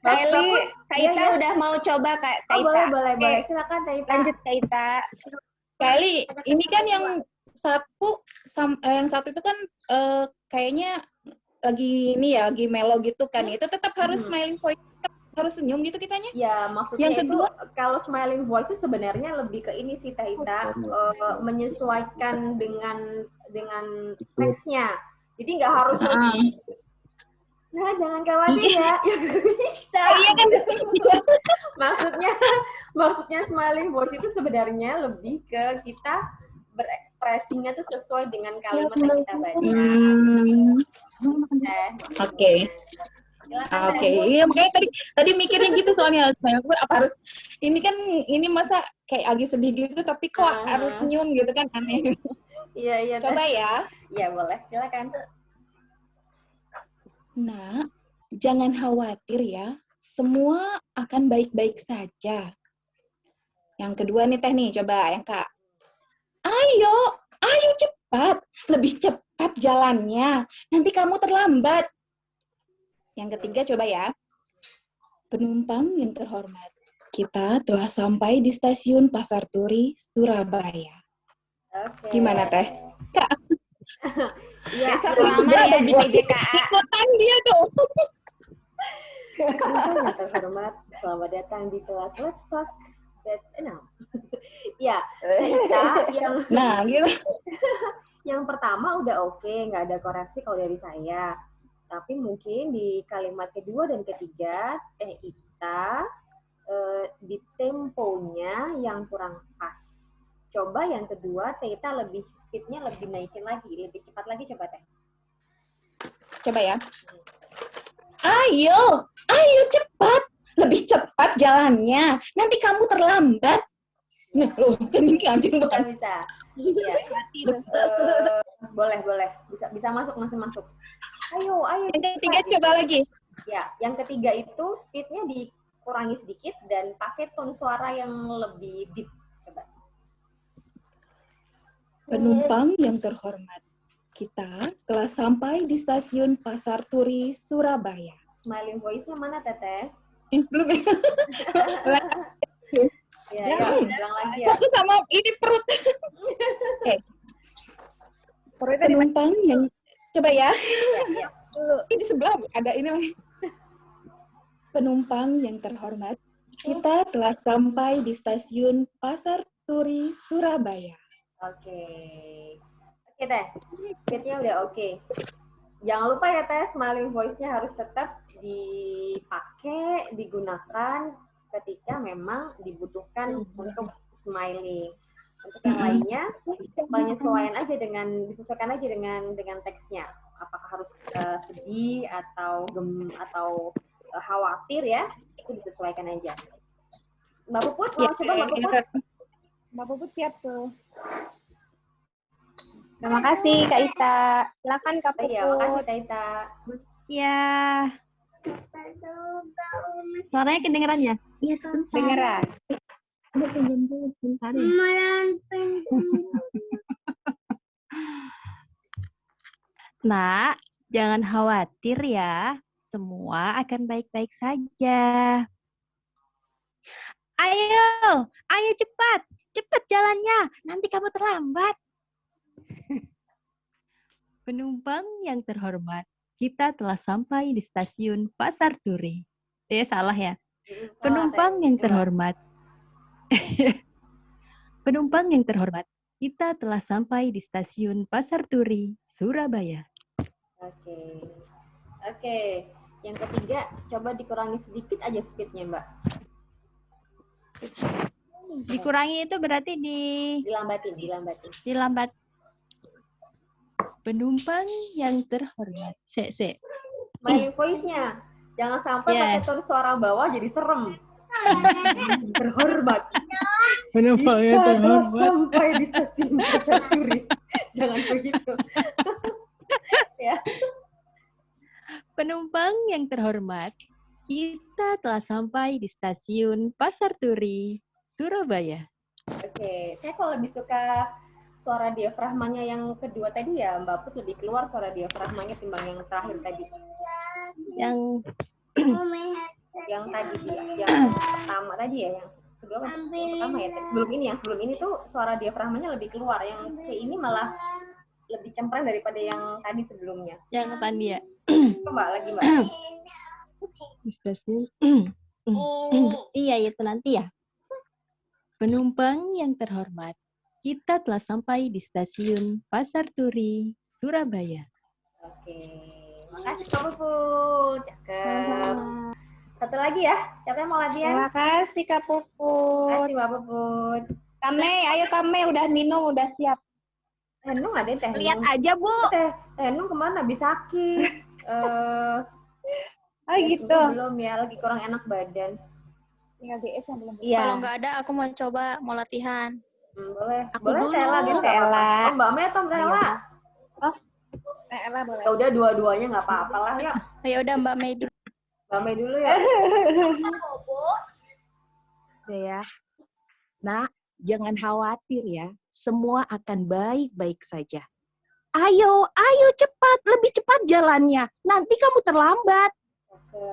Kali Kaita Iya, ya. udah mau coba Kak Oh, Kaita. boleh. Silakan Taita. Lanjut Kaita. Kali ini kan yang satu itu kan kayaknya lagi ini ya, lagi melo gitu kan. Itu tetap harus smiling voice, tetap harus senyum gitu kitanya. Ya, maksudnya Yang kedua- itu kalau smiling voice itu sebenarnya lebih ke ini sih Taita, menyesuaikan dengan teksnya. Jadi nggak harus nah jangan khawatir ya. Bisa. Iya kan? Maksudnya smiling voice itu sebenarnya lebih ke kita berekspresinya tuh sesuai dengan kalimat yang kita baca. Oke. Silakan, Oke, Teh. iya makanya tadi mikirnya gitu soalnya saya apa harus ini kan ini masa kayak lagi sedih gitu tapi kok harus senyum gitu kan aneh. Iya, Teh. Coba ya. Iya, boleh. Silakan. Nah, jangan khawatir ya. Semua akan baik-baik saja. Yang kedua nih Teh nih, coba yang Kak. Ayo cepat. Lebih cepat jalannya. Nanti kamu terlambat. Yang ketiga coba ya. Penumpang yang terhormat. Kita telah sampai di stasiun Pasar Turi, Surabaya. Oke. Gimana Teh? Kak, Iya, Lama ya di PJKA. ikutan dia dong. Penumpang yang terhormat, selamat datang di kelas Let's Talk. That's enough. Ya, kita Nah, gitu. yang pertama udah oke, nggak ada koreksi kalau dari saya. Tapi mungkin di kalimat kedua dan ketiga, Ita di temponya yang kurang pas. Coba yang kedua, Ita lebih speednya lebih naikin lagi, lebih cepat lagi coba Teh. Coba ya. Ayo cepat. Lebih cepat jalannya. Nanti kamu terlambat. Nah, loh, kan ini anjing banget. Bisa. Iya. Boleh. Bisa masuk. Ayo. Yang ketiga coba lagi. Ya, yang ketiga itu speednya dikurangi sedikit dan pakai tone suara yang lebih deep. Coba. Penumpang yang terhormat. Kita telah sampai di stasiun Pasar Turi, Surabaya. smiling voice-nya mana, Teteh? Belum. Ya, bilang lagi ya. Fokus sama ini perut. Perutnya di mana? Penumpang yang coba ya. Ya. Dulu. Ini sebelah ada ini lagi. Penumpang yang terhormat, kita telah sampai di stasiun Pasar Turi, Surabaya. Oke, Teh. Speed-nya udah oke. Jangan lupa ya, Teh, smiling voice-nya harus tetap dipakai, digunakan ketika memang dibutuhkan untuk smiling. Untuk yang lainnya, disesuaikan aja dengan teksnya. Apakah harus sedih atau khawatir ya, itu disesuaikan aja. Mbak Puput, mau coba Mbak Puput? Mbak Puput siap tuh. Terima kasih Kak Ita. Silakan Kak Puput. Iya, makasih Kak Ita. Ya. Suaranya kedengeran ya? Iya, sebentar. Dengeran. Ada pinjam dulu sebentar ya. Nak, jangan khawatir ya. Semua akan baik-baik saja. Ayo cepat. Cepat jalannya. Nanti kamu terlambat. Penumpang yang terhormat, kita telah sampai di stasiun Pasar Turi. Salah ya. Penumpang yang terhormat. Penumpang yang terhormat, kita telah sampai di stasiun Pasar Turi, Surabaya. Oke. Yang ketiga, coba dikurangi sedikit aja speed-nya, Mbak. Dikurangi itu berarti Dilambatin. dilambat. Penumpang yang terhormat. Smiling voice-nya. Jangan sampai pakai tone suara bawah jadi serem. Terhormat. Penumpang yang Kita telah sampai di stasiun Pasar Turi. Jangan begitu. Ya. Penumpang yang terhormat, kita telah sampai di stasiun Pasar Turi, Surabaya. Oke, saya kalau lebih suka suara diafragmanya yang kedua tadi ya, Mbak Put, lebih keluar suara diafragmanya timbang yang terakhir tadi. Yang pertama tadi ya, yang kedua kan yang pertama ya. Sebelum ini tuh suara diafragmanya lebih keluar, yang ke ini malah lebih cempreng daripada yang tadi sebelumnya. Yang tadi ya. Coba lagi, Mbak. Di stasiun. Iya, itu nanti ya. Penumpang yang terhormat, kita telah sampai di stasiun Pasar Turi, Surabaya. Oke, makasih Kak Puput. Cakep. Satu lagi ya, siapa yang mau latihan? Terima kasih Kak Puput. Makasih Mbak Puput. Ayo Kame, udah minum, udah siap. Henung ada teh. Lihat aja, Bu. Teh Henung kemana? Habis sakit. Gitu. Belum ya, lagi kurang enak badan. Tinggal DS yang belum. Iya. Kalau nggak ada, aku mau coba, mau latihan. Boleh. Aku Boleh dulu. Tela gitu. Tela. Mbak Mei atau Mbak Tela? Ella boleh. Ya udah dua-duanya nggak apa-apa lah ya. Ya udah Mbak Mei dulu. Mbak Mei dulu ya. Udah ya. Nah, jangan khawatir ya. Semua akan baik-baik saja. Ayo cepat, lebih cepat jalannya. Nanti kamu terlambat.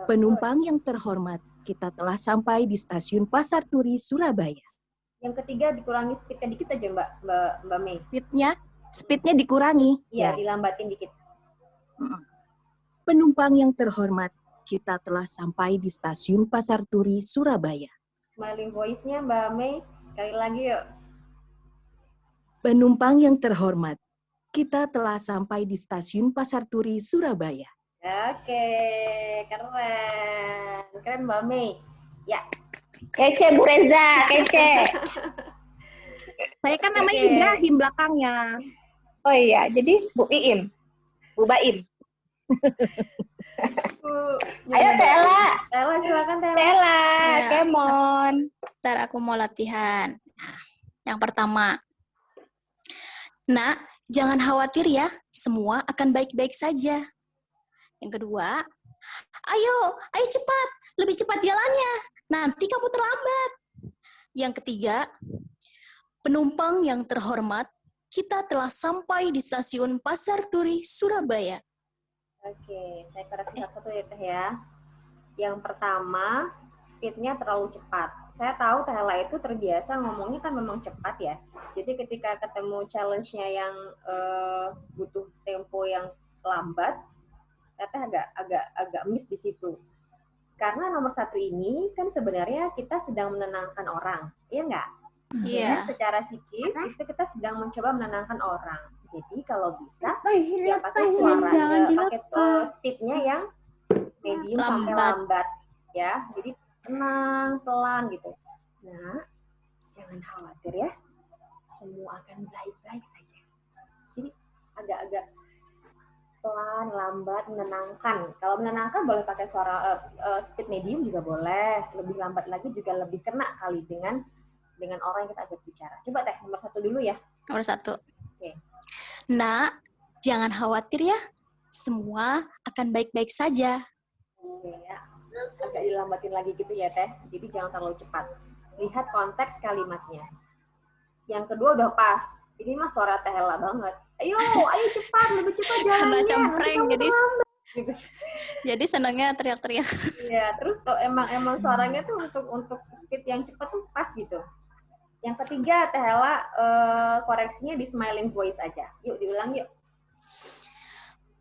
Penumpang yang terhormat, kita telah sampai di stasiun Pasar Turi, Surabaya. Yang ketiga dikurangi speednya dikit aja Mbak Mei. Speednya dikurangi. Iya, dilambatin dikit. Penumpang yang terhormat, kita telah sampai di stasiun Pasar Turi, Surabaya. Smiling voice-nya Mbak Mei. Sekali lagi yuk. Penumpang yang terhormat, kita telah sampai di stasiun Pasar Turi, Surabaya. Oke, keren. Keren Mbak Mei. Ya. Kece Bu Reza, kece. Saya kan namanya Oke. Ibrahim belakangnya. Oh iya, jadi Bu Iim. Bu Baim. Bu, Ayo Tela. Tela silakan Tela. Tela, Ya. Kemon. Ntar aku mau latihan. Nah, yang pertama. Nak, jangan khawatir ya. Semua akan baik-baik saja. Yang kedua, ayo cepat. Lebih cepat jalannya. Nanti kamu terlambat. Yang ketiga, penumpang yang terhormat, kita telah sampai di stasiun Pasar Turi, Surabaya. Oke, saya koreksi satu ya Teh ya. Yang pertama, speed-nya terlalu cepat. Saya tahu Tehla itu terbiasa ngomongnya kan memang cepat ya. Jadi ketika ketemu challenge-nya yang butuh tempo yang lambat, ternyata agak miss di situ. Karena nomor 1 ini kan sebenarnya kita sedang menenangkan orang, iya nggak? Iya. Secara psikis itu kita sedang mencoba menenangkan orang. Jadi kalau bisa ya pakai suara, pakai speed-nya yang medium sampai lambat, ya. Jadi tenang, pelan gitu. Nah, jangan khawatir ya, semua akan baik-baik saja. Jadi agak-agak pelan, lambat, menenangkan. Kalau menenangkan boleh pakai suara speed medium juga boleh. Lebih lambat lagi juga lebih kena kali dengan orang yang kita ajak bicara. Coba Teh, nomor 1 dulu ya. Nomor 1. Oke. Nak, jangan khawatir ya. Semua akan baik-baik saja. Oke, ya. Agak dilambatin lagi gitu ya Teh. Jadi jangan terlalu cepat. Lihat konteks kalimatnya. Yang kedua udah pas. Ini mah suara Tehla banget. Ayo cepat, lebih cepat jalannya. Karena cempreng, jadi senangnya teriak-teriak. Iya, terus tuh emang suaranya tuh untuk speed yang cepat tuh pas gitu. Yang ketiga, Tehla koreksinya di smiling voice aja. Yuk, diulang yuk.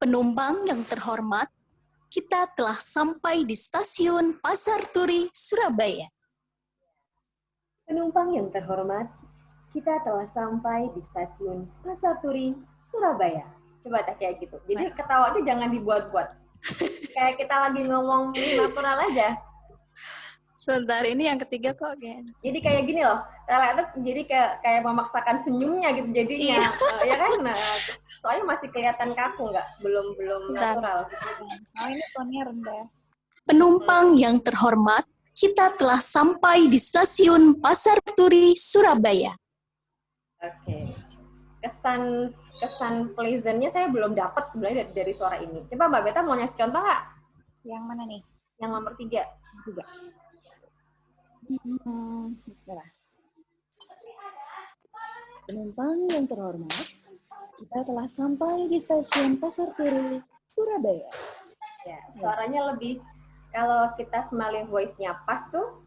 Penumpang yang terhormat, kita telah sampai di stasiun Pasar Turi, Surabaya. Penumpang yang terhormat, kita telah sampai di stasiun Pasar Turi, Surabaya. Coba Teh kayak gitu. Jadi ketawa itu jangan dibuat-buat. Kayak kita lagi ngomong natural aja. Sebentar, ini yang ketiga kok. Jadi kayak gini loh, jadi kayak memaksakan senyumnya gitu jadinya, ya kan? Nah, soalnya masih kelihatan kaku nggak, belum natural. Oh ini tonnya rendah. Penumpang yang terhormat, kita telah sampai di stasiun Pasar Turi, Surabaya. Oke. Kesan pleasant-nya saya belum dapat sebenarnya dari suara ini. Coba Mbak Beta mau ngasih contoh nggak? Yang mana nih? Yang nomor 3. Bismillah. Penumpang yang terhormat, kita telah sampai di stasiun Pasar Turi, Surabaya. Ya, suaranya lebih, kalau kita smiling voice-nya pas tuh,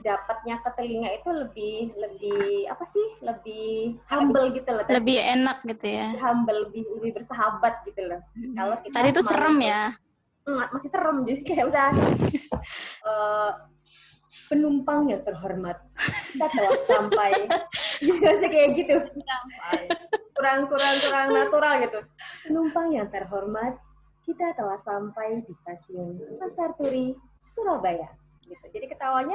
dapatnya ke telinga itu lebih apa sih? Lebih humble gitu loh. Lebih enak gitu ya. Humble, lebih bersahabat gitu loh. Kalau kita tadi itu serem ya. Masih serem, jadi kayak udah penumpang yang terhormat, kita telah sampai. Jadi kayak gitu. Kurang natural gitu. Penumpang yang terhormat, kita telah sampai di stasiun Pasar Turi, Surabaya. Gitu. Jadi ketawanya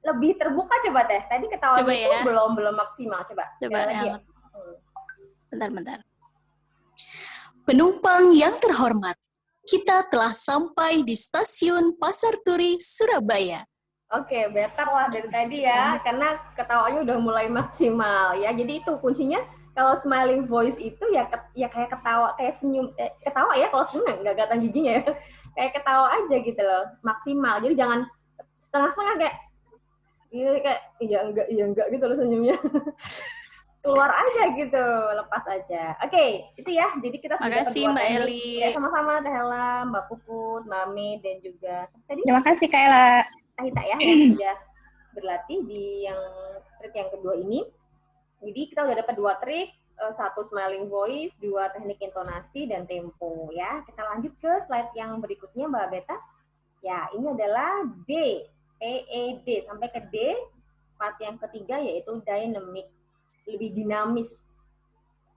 lebih terbuka coba Teh. Tadi ketawanya itu ya. belum maksimal. Coba lagi ya. Bentar. Penumpang yang terhormat, kita telah sampai di stasiun Pasar Turi, Surabaya. Oke, better lah dari tadi ya, karena ketawanya udah mulai maksimal ya. Jadi itu kuncinya, kalau smiling voice itu ya kayak ketawa, kayak senyum, ketawa ya, kalau senyum nggak kelihatan giginya ya. Kayak ketawa aja gitu loh, maksimal. Jadi jangan setengah-setengah kayak iya enggak gitu loh senyumnya. Keluar aja gitu, lepas aja. Oke, itu ya. Jadi kita sudah dapat 2 Mbak teknik. Eli. Ya, sama-sama Tehla, Mbak Puput, Mbak Mei, dan juga tadi Terima kasih Kak Ella. Tahita ya, yang sudah berlatih di yang trik yang kedua ini. Jadi kita udah dapat 2 trik, 1 smiling voice, 2 teknik intonasi dan tempo ya. Kita lanjut ke slide yang berikutnya Mbak Beta. Ya, ini adalah D, PED sampai ke D. Part yang ketiga yaitu dynamic, lebih dinamis.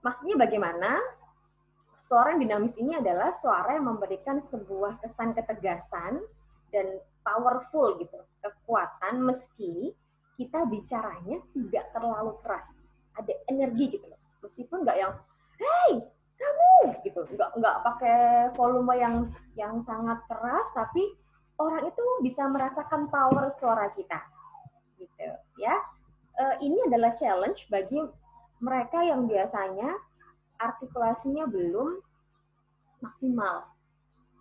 Maksudnya bagaimana? Suara yang dinamis ini adalah suara yang memberikan sebuah kesan ketegasan dan powerful gitu, kekuatan meski kita bicaranya tidak terlalu keras, ada energi gitu loh, meskipun nggak yang hey kamu gitu, nggak pakai volume yang sangat keras, tapi orang itu bisa merasakan power suara kita gitu ya. Ini adalah challenge bagi mereka yang biasanya artikulasinya belum maksimal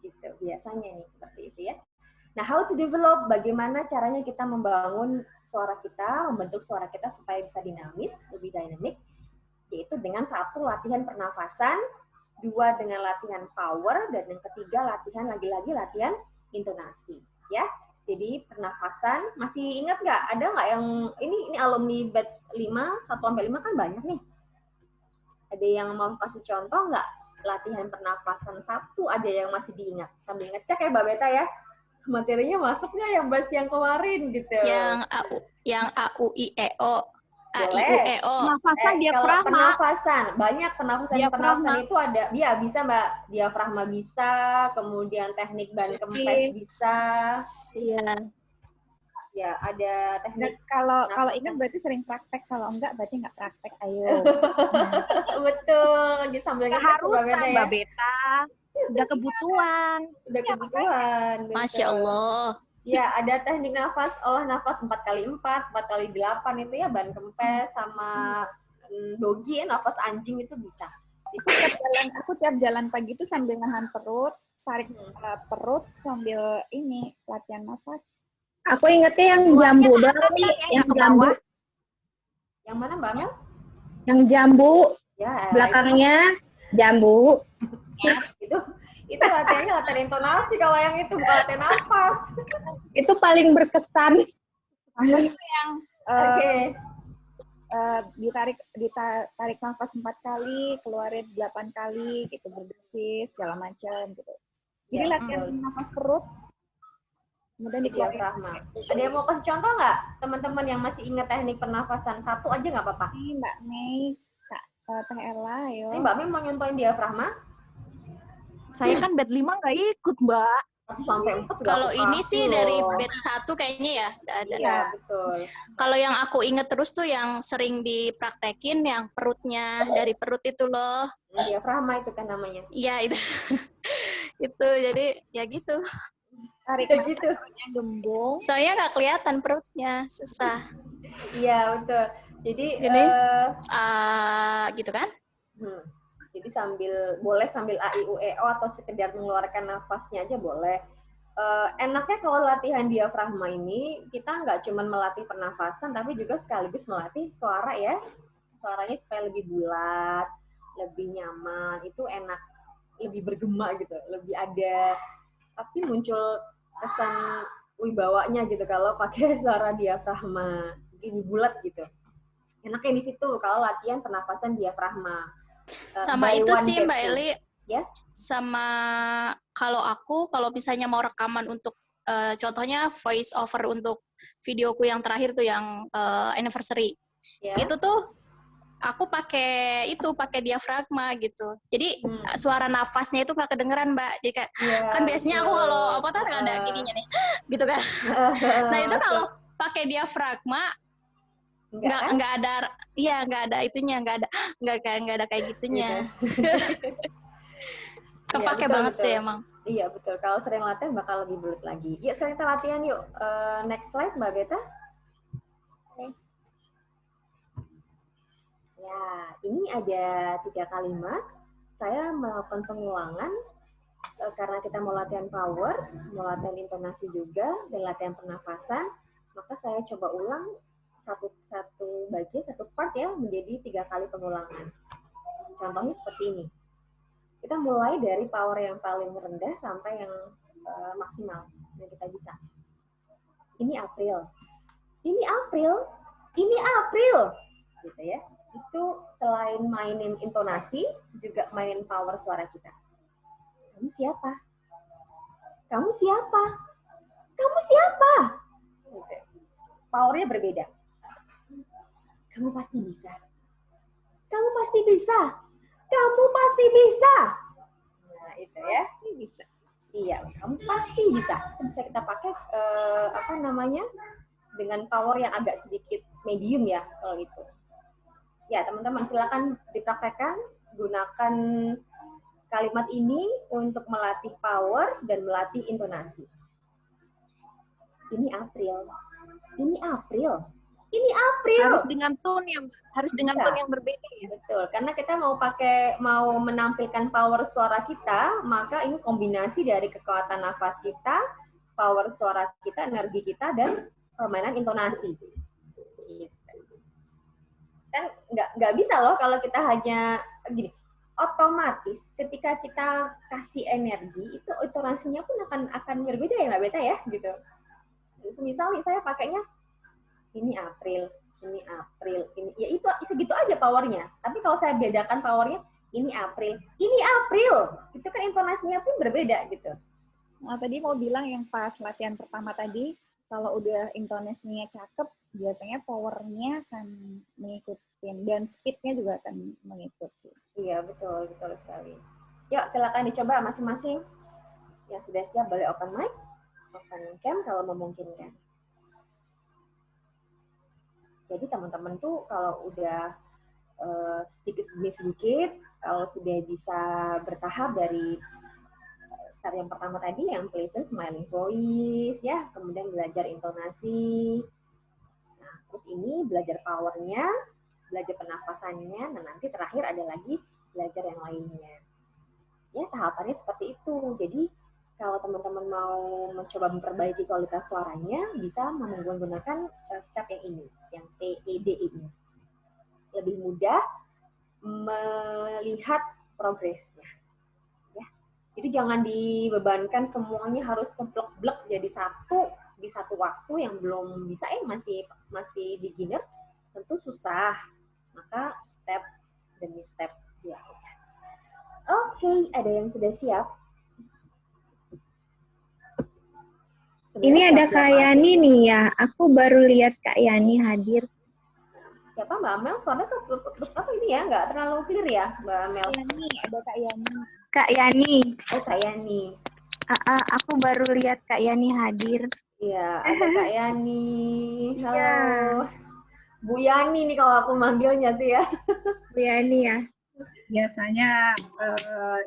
gitu, biasanya nih seperti itu ya. Nah, how to develop, bagaimana caranya kita membangun suara kita, membentuk suara kita supaya bisa dinamis, lebih dynamic, yaitu dengan 1 latihan pernafasan, 2 dengan latihan power, dan yang ketiga latihan lagi-lagi latihan intonasi, ya. Jadi pernafasan, masih ingat nggak? Ada nggak yang ini alumni batch 5, 1 sampai 5 kan banyak nih. Ada yang mau kasih contoh nggak? Latihan pernafasan 1 ada yang masih diingat. Sambil ngecek ya Mbak Beta ya. Materinya masuknya yang batch yang kemarin gitu. Yang A U I E O. A I U Boleh. E O. Pernafasan Kalau diafragma. pernafasan, banyak pernafasan Diafragma. itu ada. Ya, bisa Mbak. Diafragma bisa, kemudian teknik ban kempes bisa. Iya. Ya, ada Dan teknik. kalau ingat berarti sering praktek, kalau enggak berarti nggak praktek. Ayo. Betul, lagi sambil ngecek tuh, Mbak Keharusan Beta ya. Mbak Beta. Udah kebutuhan. Udah kebutuhan. Masya betul. Allah. Ya, ada teknik nafas, olah nafas 4x4, 4x8 itu ya, ban kempes sama dogi, nafas anjing itu bisa. Aku tiap jalan pagi itu sambil nahan perut, tarik perut sambil ini latihan nafas. Aku ingetnya yang jambu doang nih, yang ke jambu, bawah. Yang mana Mbak Mel? yang jambu, Ya, belakangnya jambu. itu latihannya latihan intonasi kalau yang itu bukan latihan nafas. Itu paling berkesan. Aku itu yang Oke. ditarik nafas 4 kali, keluarin 8 kali, gitu berdesis segala macam gitu. Jadi Ya, latihan nafas perut, kemudian dikeluarin. Diafragma. Ada yang mau kasih contoh nggak? Teman-teman yang masih ingat teknik pernafasan 1 aja nggak apa-apa. Ini Mbak Mei, Teh Ella, ayo. Ini Mbak Mei mau nyontohin diafragma? Saya kan batch 5 nggak ikut, Mbak. 1 sampai 4 Kalau ini sih dari batch 1 kayaknya ya. Ada. Iya, betul. Kalau yang aku inget terus tuh yang sering dipraktekin yang perutnya, dari perut itu loh. Diafragma itu kan namanya. Iya itu. Itu jadi ya gitu. Tarik Ya nafas gitu. perutnya gembung. Soalnya nggak kelihatan perutnya, susah. Iya, betul. Jadi Gini. Gitu kan? Jadi boleh sambil A I U E O atau sekedar mengeluarkan nafasnya aja boleh. Enaknya kalau latihan diafragma ini kita nggak cuma melatih pernafasan tapi juga sekaligus melatih suara ya. Suaranya supaya lebih bulat, lebih nyaman, itu enak, lebih bergema gitu, lebih ada tapi muncul kesan wibawanya gitu kalau pakai suara diafragma, lebih bulat gitu. Enaknya di situ kalau latihan pernafasan diafragma. Sama itu sih Mbak Eli. Ya. Sama kalau misalnya mau rekaman untuk contohnya voice over untuk videoku yang terakhir tuh yang anniversary. Ya. Itu tuh aku pakai diafragma gitu. Jadi suara nafasnya itu nggak kedengeran Mbak. Jadi kan biasanya aku kalau apa tuh ada giginya nih, gitu kan. Nah itu kalau pakai diafragma nggak ada itunya, nggak ada kayak gitunya. Kepake ya, banget betul. sih emang. Iya betul, kalau sering latihan bakal lebih bulat lagi. Yuk sekarang kita latihan yuk. Next slide Mbak Beta. Ya, ini ada 3 kalimat. Saya melakukan pengulangan karena kita mau latihan power, mau latihan intonasi juga, dan latihan pernafasan. Maka saya coba ulang satu bagian, satu part ya, menjadi 3 kali pengulangan. Contohnya seperti ini. Kita mulai dari power yang paling rendah sampai yang maksimal yang kita bisa. Ini April. Ini April. Ini April. Gitu ya. Itu selain mainin intonasi, juga mainin power suara kita. Kamu siapa? Kamu siapa? Kamu siapa? Gitu. Powernya berbeda. Kamu pasti bisa. Kamu pasti bisa. Kamu pasti bisa. Nah, itu ya. Pasti bisa. Iya, kamu pasti bisa. Itu bisa kita pakai dengan power yang agak sedikit medium ya kalau itu. Ya, teman-teman silakan dipraktekkan, gunakan kalimat ini untuk melatih power dan melatih intonasi. Ini April. Ini April. Ini April. Harus dengan tone yang berbeda ya. Betul, karena kita mau menampilkan power suara kita, maka ini kombinasi dari kekuatan nafas kita, power suara kita, energi kita, dan permainan intonasi. Gitu. Kan nggak bisa loh kalau kita hanya gini. otomatis ketika kita kasih energi itu intonasinya pun akan berbeda ya Mbak Beta ya gitu. Misal nih saya pakainya ini April, ini ya itu segitu aja powernya. Tapi kalau saya bedakan powernya ini April, itu kan intonasinya pun berbeda gitu. Nah, tadi mau bilang yang pas latihan pertama tadi, kalau udah intonasinya cakep, biasanya powernya akan mengikuti dan speednya juga akan mengikuti. Iya, betul sekali. Yuk, silakan dicoba masing-masing. Yang sudah siap boleh open mic, open cam kalau memungkinkan. Jadi teman-teman tuh kalau udah sedikit demi sedikit, kalau sudah bisa bertahap dari start yang pertama tadi, yang pleasant smiling voice, ya, kemudian belajar intonasi. Nah, terus ini belajar powernya, belajar pernafasannya, dan nanti terakhir ada lagi belajar yang lainnya. Ya, tahapannya seperti itu. Jadi kalau teman-teman mau mencoba memperbaiki kualitas suaranya, bisa menggunakan step yang ini, yang TED ini. Lebih mudah melihat progresnya. Ya. Jadi jangan dibebankan semuanya harus keblek-blek jadi satu di satu waktu yang belum bisa, masih beginner, tentu susah. Maka step demi step dilakukan. Oke, ada yang sudah siap? Ini ada Kak Yani nih ya. Aku baru lihat Kak Yani hadir. Siapa Mbak Amel? Suaranya terus apa ini ya? Nggak terlalu clear ya Mbak Amel? Yani, ada Kak Yani. Kak Yani. Oh, Kak Yani. Aku baru lihat Kak Yani hadir. Iya, ada Kak Yani. Halo. Iya. Bu Yani nih kalau aku manggilnya sih ya. Bu Yani ya. Biasanya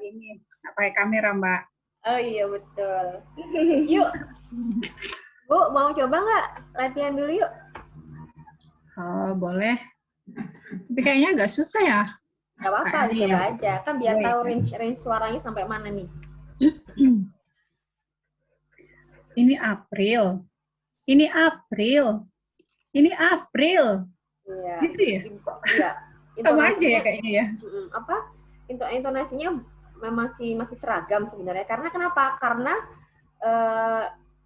ini pakai kamera, Mbak. Oh iya, betul. Yuk, Bu, mau coba nggak latihan dulu yuk? Oh, boleh. Tapi kayaknya agak susah ya. Nggak apa-apa, dicoba aja. Kan biar tahu range suaranya sampai mana nih. Ini April. Ini April. Ini April. Iya. Gitu ya? Iya. Sama aja ya kayaknya ya. Intonasinya masih seragam sebenarnya. Karena kenapa? Karena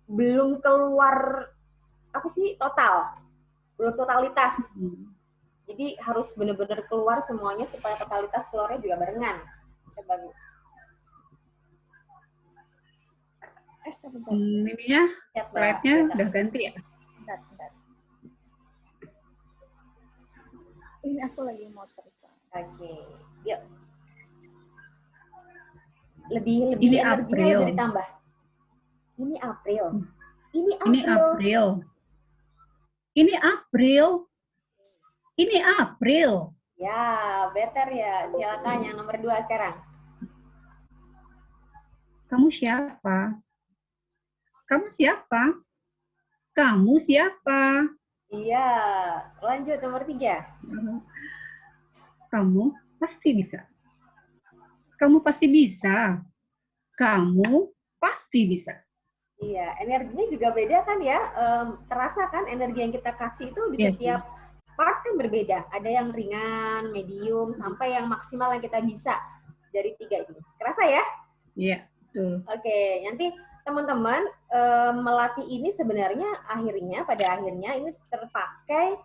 belum keluar belum totalitas. Jadi harus benar-benar keluar semuanya supaya totalitas keluarnya juga barengan. Coba Bu. Ininya slide-nya udah ganti ya? Sebentar. Ini aku lagi mau terca. Oke, yuk. Lebih Ini energinya April. lebih ditambah. Ini April. Ini April. Ini April. Ini April. Ya, better ya. Silakan yang nomor 2 sekarang. Kamu siapa? Kamu siapa? Kamu siapa? Iya, lanjut nomor 3. Kamu pasti bisa. Kamu pasti bisa. Kamu pasti bisa. Iya, energinya juga beda kan ya. Terasa kan energi yang kita kasih itu di setiap part kan berbeda. Ada yang ringan, medium, sampai yang maksimal yang kita bisa dari 3 ini. Kerasa ya? Iya, betul. Oke, nanti teman-teman melatih ini sebenarnya pada akhirnya ini terpakai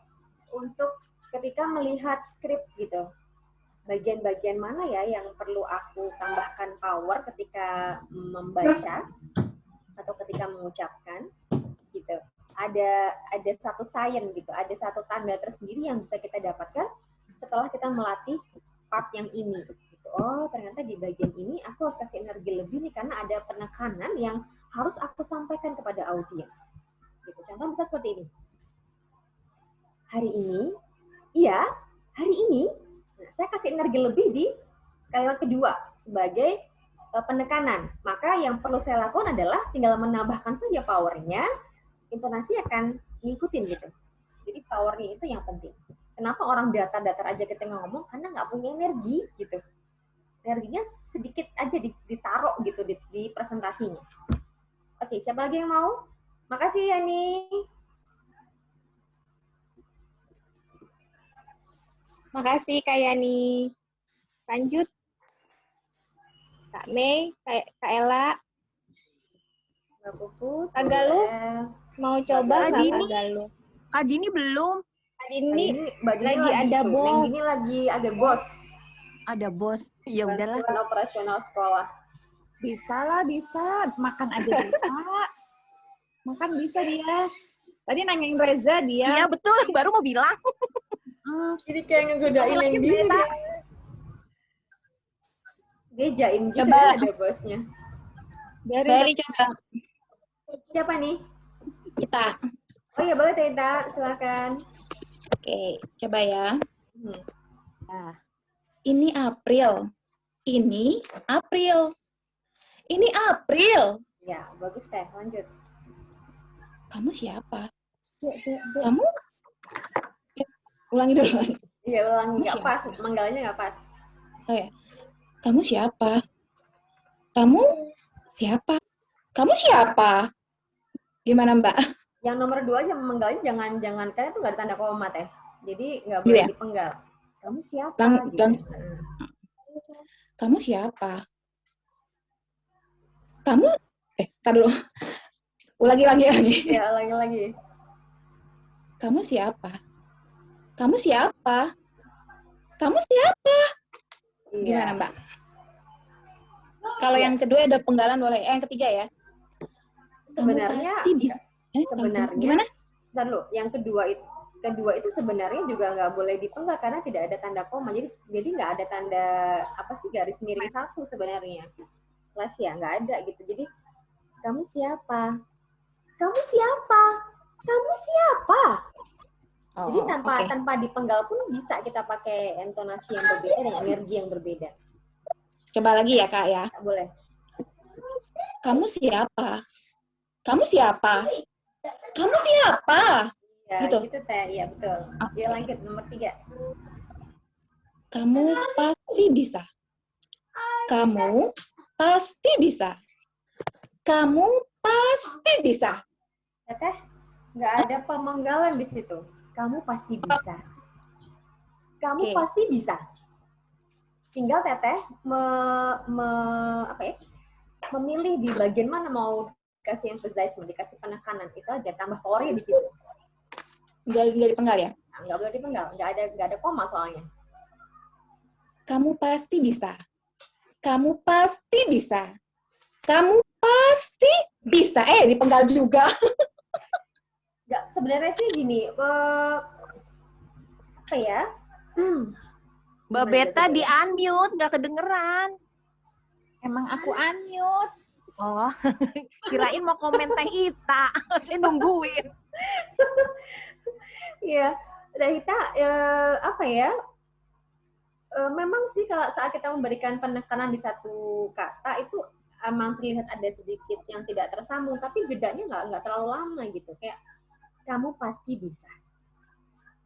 untuk ketika melihat skrip gitu. Bagian-bagian mana ya yang perlu aku tambahkan power ketika membaca atau ketika mengucapkan gitu. Ada satu sign gitu, ada satu tanda tersendiri yang bisa kita dapatkan setelah kita melatih part yang ini. Oh, ternyata di bagian ini aku harus kasih energi lebih nih karena ada penekanan yang harus aku sampaikan kepada audiens. Gitu. Contoh bisa seperti ini. Hari ini, saya kasih energi lebih di kalimat kedua sebagai penekanan. Maka yang perlu saya lakukan adalah tinggal menambahkan saja powernya, intonasi akan ngikutin gitu. Jadi powernya itu yang penting. Kenapa orang datar-datar aja kita ngomong? Karena nggak punya energi gitu. Energinya sedikit aja ditaruh gitu di presentasinya. Oke, siapa lagi yang mau? Makasih Yani. Makasih Kak Yani. Lanjut. Kak Mei, Kak Ella, Mbak Puput, Kak Galuh, boleh. mau coba Kak nggak Dini. Kak Galuh? Kak Dini belum. Kak Mbak Dini Dini, Mbak Dini lagi ada tuh. bos. Neng Dini lagi ada bos. Ada bos. Ya udahlah. Bantuan operasional sekolah. Bisa lah, bisa. Makan aja bisa. Makan bisa dia. Tadi nanyain Reza dia. Iya betul, baru mau bilang. Jadi kayak ngegodain Lagi Neng Dini. berita. Dia jaim gitu Coba. ya ada bosnya. Beri coba Siapa nih? kita. Oh iya boleh Tita, silakan. Oke, coba ya. Hmm. Ini April. Ini April. Ini April. Ya, bagus Teh, lanjut. Kamu siapa? Dek. Kamu? Ulangi dulu. Iya, ulangi, nggak Siapa? pas, menggalanya nggak pas. Oh ya. Kamu siapa? Kamu siapa? Kamu siapa? Gimana Mbak? Yang nomor 2 aja menggalanya jangan karena itu nggak ada tanda koma Teh. Jadi nggak Iya. boleh dipenggal. Kamu siapa? Gitu. Kamu siapa? Kamu? Tar dulu. Ulangi lagi. Ya, ulangi lagi. Kamu siapa? Kamu siapa? Kamu siapa? Iya. Gimana Mbak? Kalau yang kedua ada penggalan boleh. Yang ketiga ya. Kamu Sebenarnya pasti bisa. sebenarnya Gimana? Bentar dulu, yang kedua itu sebenarnya juga nggak boleh dipenggal karena tidak ada tanda koma. Jadi nggak ada tanda apa sih garis miring satu sebenarnya. Slash ya nggak ada gitu. Jadi kamu siapa? Kamu siapa? Kamu siapa? Jadi tanpa dipenggal pun bisa kita pakai intonasi yang berbeda dan energi yang berbeda. Coba lagi ya Kak ya. Boleh. Kamu siapa? Kamu siapa? Kamu siapa? Ya, Gitu. gitu Teh. Iya, betul. Ya, lanjut nomor 3. Kamu pasti bisa. Kamu pasti bisa. Kamu pasti bisa. Teteh, nggak ada pemenggalan di situ. Kamu pasti bisa. Kamu Oke. pasti bisa. Tinggal Teteh memilih di bagian mana mau dikasih emphasize, mau dikasih penekanan. Itu aja, tambah powernya di situ. Nggak dipenggal ya? Nah, nggak boleh dipenggal, nggak ada koma soalnya. Kamu pasti bisa. Kamu pasti bisa. Kamu pasti bisa. Dipenggal juga. Nggak, sebenarnya sih gini, apa ya? Mbak Beta di unmute, nggak kedengeran. Emang aku unmute. Oh, kirain mau komen Teh Ita. Saya nungguin. Iya, Teh Ita, apa ya? Memang sih kalau saat kita memberikan penekanan di satu kata itu emang terlihat ada sedikit yang tidak tersambung, tapi jedanya nggak terlalu lama gitu. Kayak kamu pasti bisa,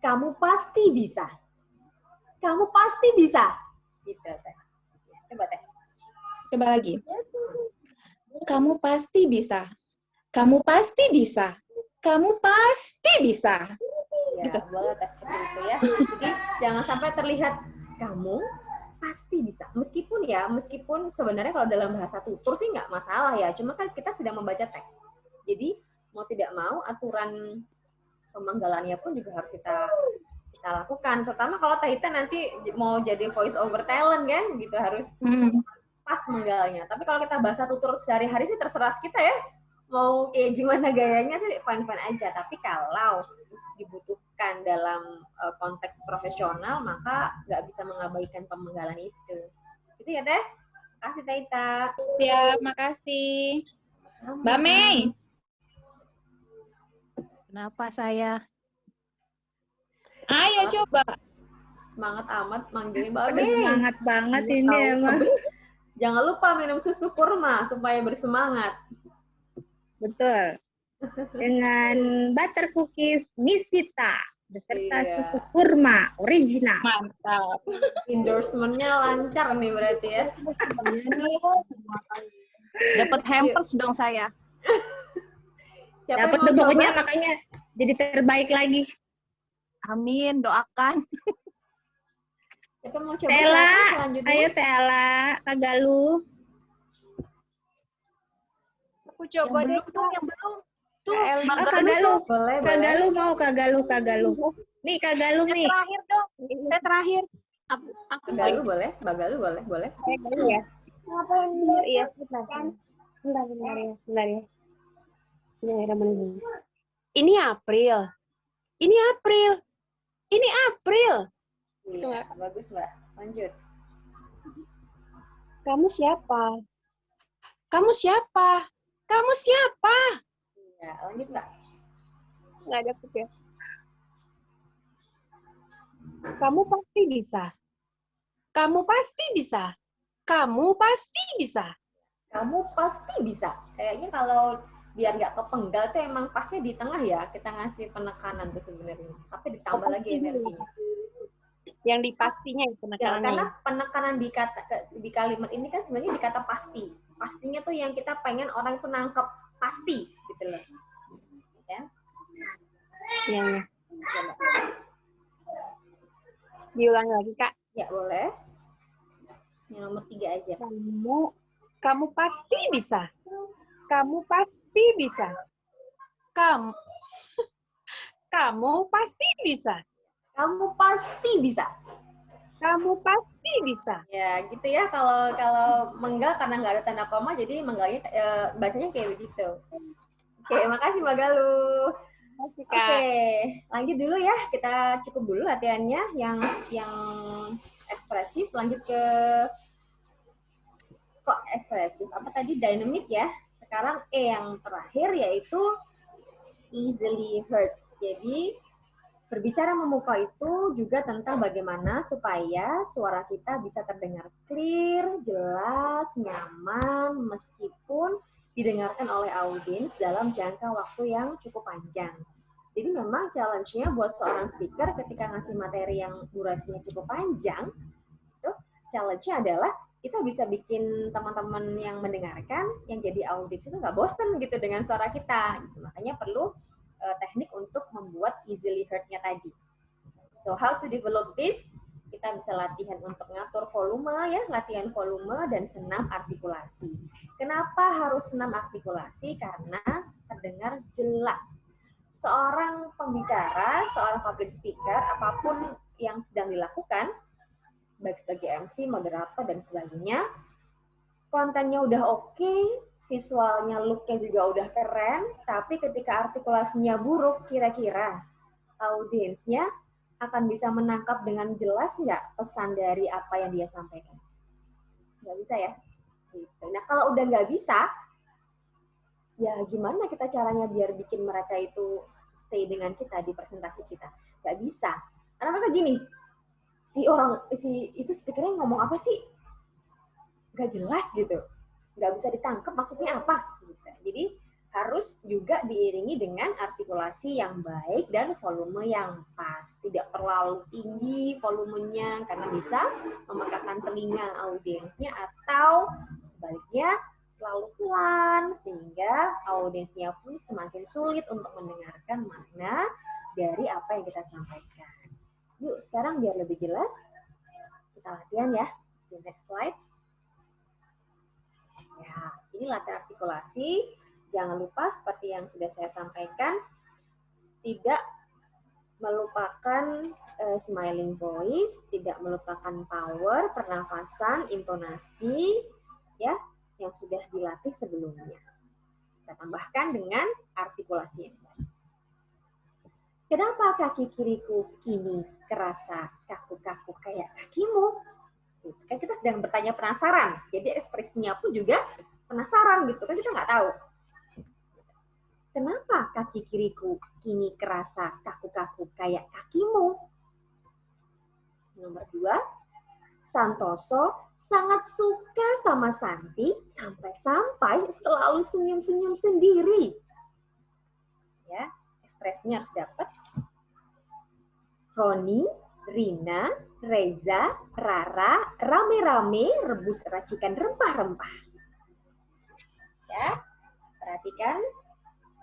kamu pasti bisa, kamu pasti bisa, gitu Teh. Coba Teh. Coba lagi. Kamu pasti bisa. Kamu pasti bisa. Kamu pasti bisa. Ya, Gitu. boleh Teh seperti itu ya. Jadi jangan sampai terlihat kamu pasti bisa. Meskipun sebenarnya kalau dalam bahasa tutur sih nggak masalah ya. Cuma kan kita sedang membaca teks. Jadi mau tidak mau aturan pemenggalannya pun juga harus kita lakukan. Terutama kalau Teh Ita nanti mau jadi voice over talent kan, gitu harus pas menggalanya. Tapi kalau kita bahasa tutur sehari-hari sih terserah kita ya. Mau kayak gimana gayanya sih fine-fine aja. Tapi kalau dibutuhkan dalam konteks profesional, maka nggak bisa mengabaikan pemenggalan itu. Gitu ya Teh? Makasih Teh Ita. Siap, makasih. Mbak Mei. Kenapa saya? Ayo coba. Semangat amat manggilin Mbak Mei. Semangat banget ini Tahu. emang. Jangan lupa minum susu kurma supaya bersemangat. Betul. Dengan butter cookies Misita beserta Iya. susu kurma original. Mantap. Endorsement-nya lancar nih berarti ya. Dapat hampers dong saya. Siapa Dapat yang mau pokoknya coba? makanya jadi terbaik lagi. Amin, doakan. Siapa yang mau coba? Tela, Silakan selanjutnya. ayo Tela, Kak Galuh. Aku coba Yang dulu dong, yang belum. Tuh, Kak Eli. Bang Oh, Kak Galuh Galuh. tuh. Boleh, Kak boleh. Galuh mau, Kak Galuh, Kak Galuh. Nih, Kak Galuh Saya nih. terakhir dong. Saya terakhir. Aku Mbak Galuh boleh, Mbak Galuh boleh, boleh. Saya Galuh ya. Oh, iya, bentar. Bentar ya. Bentar ya. Bismillahirrahmanirrahim. Ini April. Ini April. Ini April. Iya, bagus Mbak. Lanjut. Kamu siapa? Kamu siapa? Kamu siapa? Iya, lanjut Mbak. Nggak ada ya. Kamu pasti bisa. Kamu pasti bisa. Kamu pasti bisa. Kamu pasti bisa. Kayaknya kalau biar nggak kepenggal tuh emang pasnya di tengah ya. Kita ngasih penekanan tuh sebenarnya. Tapi ditambah lagi energinya. Yang di pastinya itu Ya, penekanannya. karena penekanan di kalimat ini kan sebenarnya di kata pasti. Pastinya tuh yang kita pengen orang itu nangkep pasti gitu loh. Ya. Iya. Diulang lagi, Kak. Ya, boleh. Yang nomor 3 aja. Kamu pasti bisa. Kamu pasti bisa. Kamu pasti bisa. Kamu pasti bisa. Kamu pasti bisa. Ya, gitu ya. Kalau menggal karena nggak ada tanda koma, jadi menggalnya bacanya kayak begitu. Oke, makasih Mbak Galuh. Makasih, Kak. Oke, lanjut dulu ya. Kita cukup dulu latihannya yang ekspresif. Lanjut ke kok ekspresif. Apa tadi dynamic ya? Sekarang yang terakhir yaitu easily heard. Jadi berbicara memukau itu juga tentang bagaimana supaya suara kita bisa terdengar clear, jelas, nyaman, meskipun didengarkan oleh audiens dalam jangka waktu yang cukup panjang. Jadi memang challenge-nya buat seorang speaker ketika ngasih materi yang durasinya cukup panjang, itu challenge-nya adalah kita bisa bikin teman-teman yang mendengarkan, yang jadi audiens itu nggak bosen gitu dengan suara kita. Makanya perlu teknik untuk membuat easily heard-nya tadi. So how to develop this? Kita bisa latihan untuk ngatur volume ya, latihan volume dan senam artikulasi. Kenapa harus senam artikulasi? Karena terdengar jelas. Seorang pembicara, seorang public speaker, apapun yang sedang dilakukan, baik sebagai MC, moderator, dan sebagainya, kontennya udah oke, visualnya, look-nya juga udah keren, tapi ketika artikulasinya buruk, kira-kira audiensnya akan bisa menangkap dengan jelas nggak pesan dari apa yang dia sampaikan? Nggak bisa ya? Gitu. Nah, kalau udah nggak bisa, ya gimana kita caranya biar bikin mereka itu stay dengan kita di presentasi kita? Nggak bisa. Karena mereka gini, si itu speakernya ngomong apa sih? Nggak jelas gitu. Nggak bisa ditangkap maksudnya apa. Gitu. Jadi harus juga diiringi dengan artikulasi yang baik dan volume yang pas. Tidak terlalu tinggi volumenya karena bisa memekakan telinga audiensnya, atau sebaliknya terlalu pelan sehingga audiensnya pun semakin sulit untuk mendengarkan makna dari apa yang kita sampaikan. Yuk sekarang biar lebih jelas kita latihan ya. Di next slide. Ya, ini latihan artikulasi. Jangan lupa seperti yang sudah saya sampaikan, tidak melupakan smiling voice, tidak melupakan power, pernafasan, intonasi, ya, yang sudah dilatih sebelumnya. Kita tambahkan dengan artikulasi yang baik. Kenapa kaki kiriku kini kerasa kaku-kaku kayak kakimu? Kan kita sedang bertanya penasaran, jadi ekspresinya pun juga penasaran gitu kan, kita nggak tahu. Kenapa kaki kiriku kini kerasa kaku-kaku kayak kakimu? Nomor 2, Santoso sangat suka sama Santi sampai-sampai selalu senyum-senyum sendiri. Ya, ekspresinya harus dapat. Roni, Rina, Reza, Rara, rame-rame rebus racikan rempah-rempah. Ya, perhatikan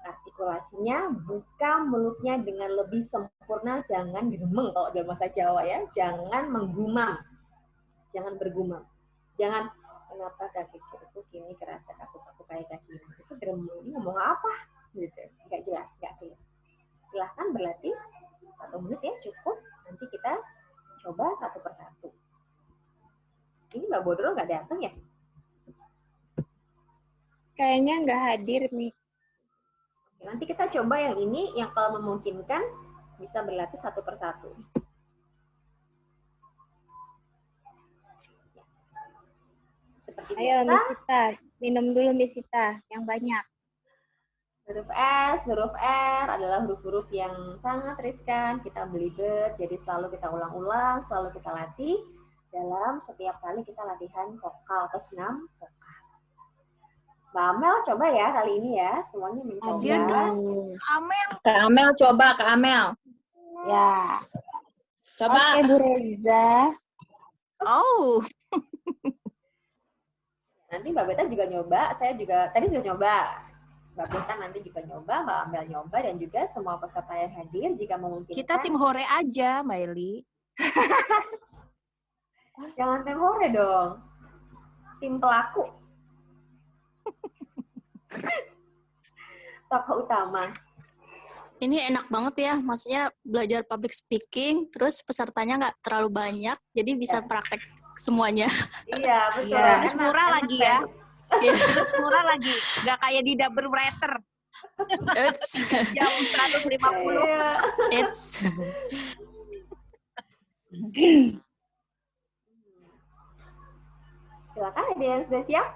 artikulasinya, buka mulutnya dengan lebih sempurna, jangan gemeng kalau dalam bahasa Jawa ya, jangan menggumam, jangan bergumam, jangan kenapa kaki kiriku kini kerasa kaku-kaku kayak kakimu. Itu gremlin ngomong apa? Gitu. Nggak jelas, nggak clear. Silahkan berlatih 1 menit ya, cukup. Nanti kita coba satu persatu. Ini Mbak Bodro nggak datang ya? Kayaknya nggak hadir nih. Oke, nanti kita coba yang ini, yang kalau memungkinkan bisa berlatih satu persatu. Seperti Ayo, biasa, Miss Sita. Minum dulu, Miss Sita. Yang banyak. huruf S, huruf R adalah huruf-huruf yang sangat riskan, kita belibet, jadi selalu kita ulang-ulang, selalu kita latih dalam setiap kali kita latihan vokal atau senam vokal. Mbak Amel coba ya kali ini ya, semuanya mencoba. Iya dong. Amel. Kak Amel coba, Kak Amel. Ya. Coba. Oke, Bu Reza. Oh. Nanti Mbak Beta juga nyoba, saya juga tadi sudah nyoba. Mbak Beta nanti juga nyoba, Mbak Amel nyoba, dan juga semua peserta yang hadir jika memungkinkan. Kita tim hore aja, Mbak Eli. Jangan tim hore dong. Tim pelaku. Tokoh utama. Ini enak banget ya, maksudnya belajar public speaking, terus pesertanya nggak terlalu banyak, jadi bisa praktek semuanya. Iya, betul. Iya, terus murah lagi ya. Iya. Terus murah lagi. Nggak kayak di double writer. Jam 150. Iya. It's Silakan, ada yang sudah siap?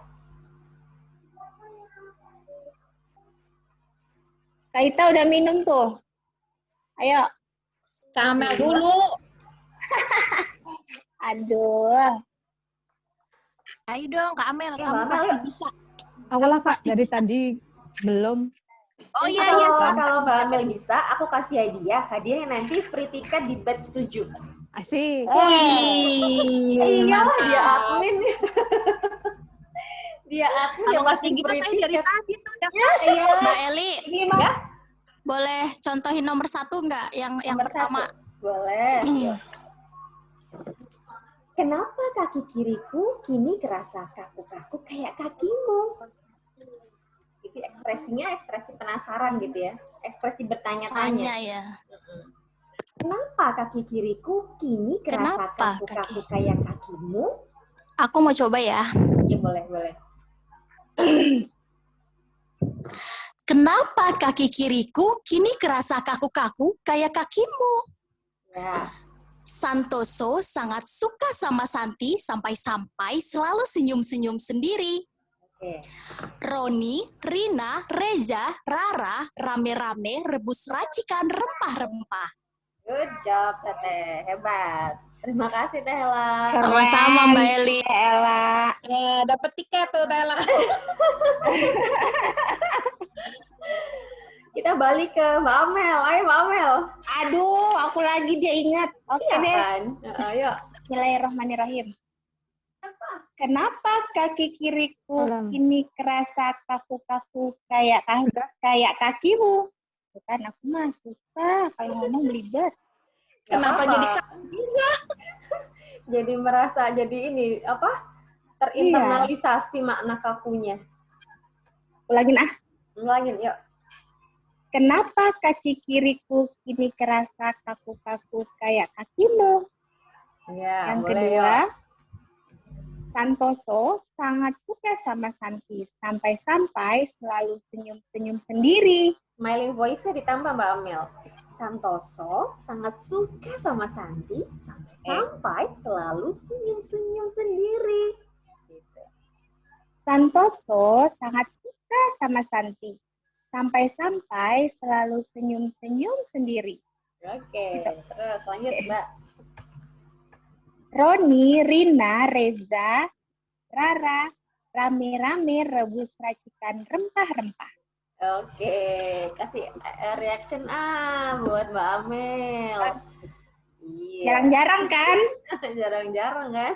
Kak Ita udah minum tuh. Ayo. Kak Amel dulu. Aduh. Ayo dong, Kak Amel. Ya, Kamu Mbak Amel, pasti yuk. bisa. Aku lah Kak, dari tadi belum. Oh iya, iya. Kalau Mbak Amel bisa, aku kasih hadiah. Hadiahnya nanti free tiket di batch 7. Asik. Iya, dia admin. Dia admin. Kalau yang masih kasih gitu free saya dari tiket. tadi tuh udah. Iya. Mbak Eli, Ini Mbak. boleh contohin nomor 1 nggak? Yang Nomor pertama. 1. Boleh. Yuk. Kenapa kaki kiriku kini kerasa kaku-kaku kayak kakimu? Itu ekspresinya ekspresi penasaran gitu ya. Ekspresi bertanya-tanya. Tanya ya. Kenapa kaki kiriku kini kerasa Kenapa kaku-kaku kayak kakimu? Aku mau coba ya. Ya boleh, boleh. Kenapa kaki kiriku kini kerasa kaku-kaku kayak kakimu? Ya. Santoso sangat suka sama Santi sampai-sampai selalu senyum-senyum sendiri. Oke. Roni, Rina, Reza, Rara, rame-rame rebus racikan rempah-rempah. Good job, Teteh. Hebat. Terima kasih, Teh Ella. Sama-sama, Mbak Eli. Ella. Dapat tiket tuh, Tela. Kita balik ke Mbak Amel. Ayo, Mbak Amel. Aduh, aku lagi dia ingat. Oke Iya deh. kan? Ayo. Bismillahirrahmanirrahim. Kenapa kaki kiriku Alam. ini kerasa kaku-kaku kayak kakimu? Bukan, aku mah suka kalau ngomong belibet. Kenapa Gak jadi apa-apa. kaku juga? Jadi merasa jadi ini apa? Terinternalisasi makna kakunya. Ulangin ah. Ulangin, yuk. Kenapa kaki kiriku kini kerasa kaku-kaku kayak kakimu? Ya, Yang boleh kedua, yuk. Santoso sangat suka sama Santi, sampai-sampai selalu senyum-senyum sendiri. Smiling voice-nya ditambah Mbak Amel. Santoso sangat suka sama Santi, sampai-sampai selalu senyum-senyum sendiri. Gitu. Santoso sangat suka sama Santi, sampai-sampai selalu senyum-senyum sendiri. Oke, terus lanjut Mbak. Roni, Rina, Reza, Rara, rame-rame rebus racikan rempah-rempah. Oke, kasih reaction buat Mbak Amel. Iya. Jarang-jarang kan? Jarang-jarang kan?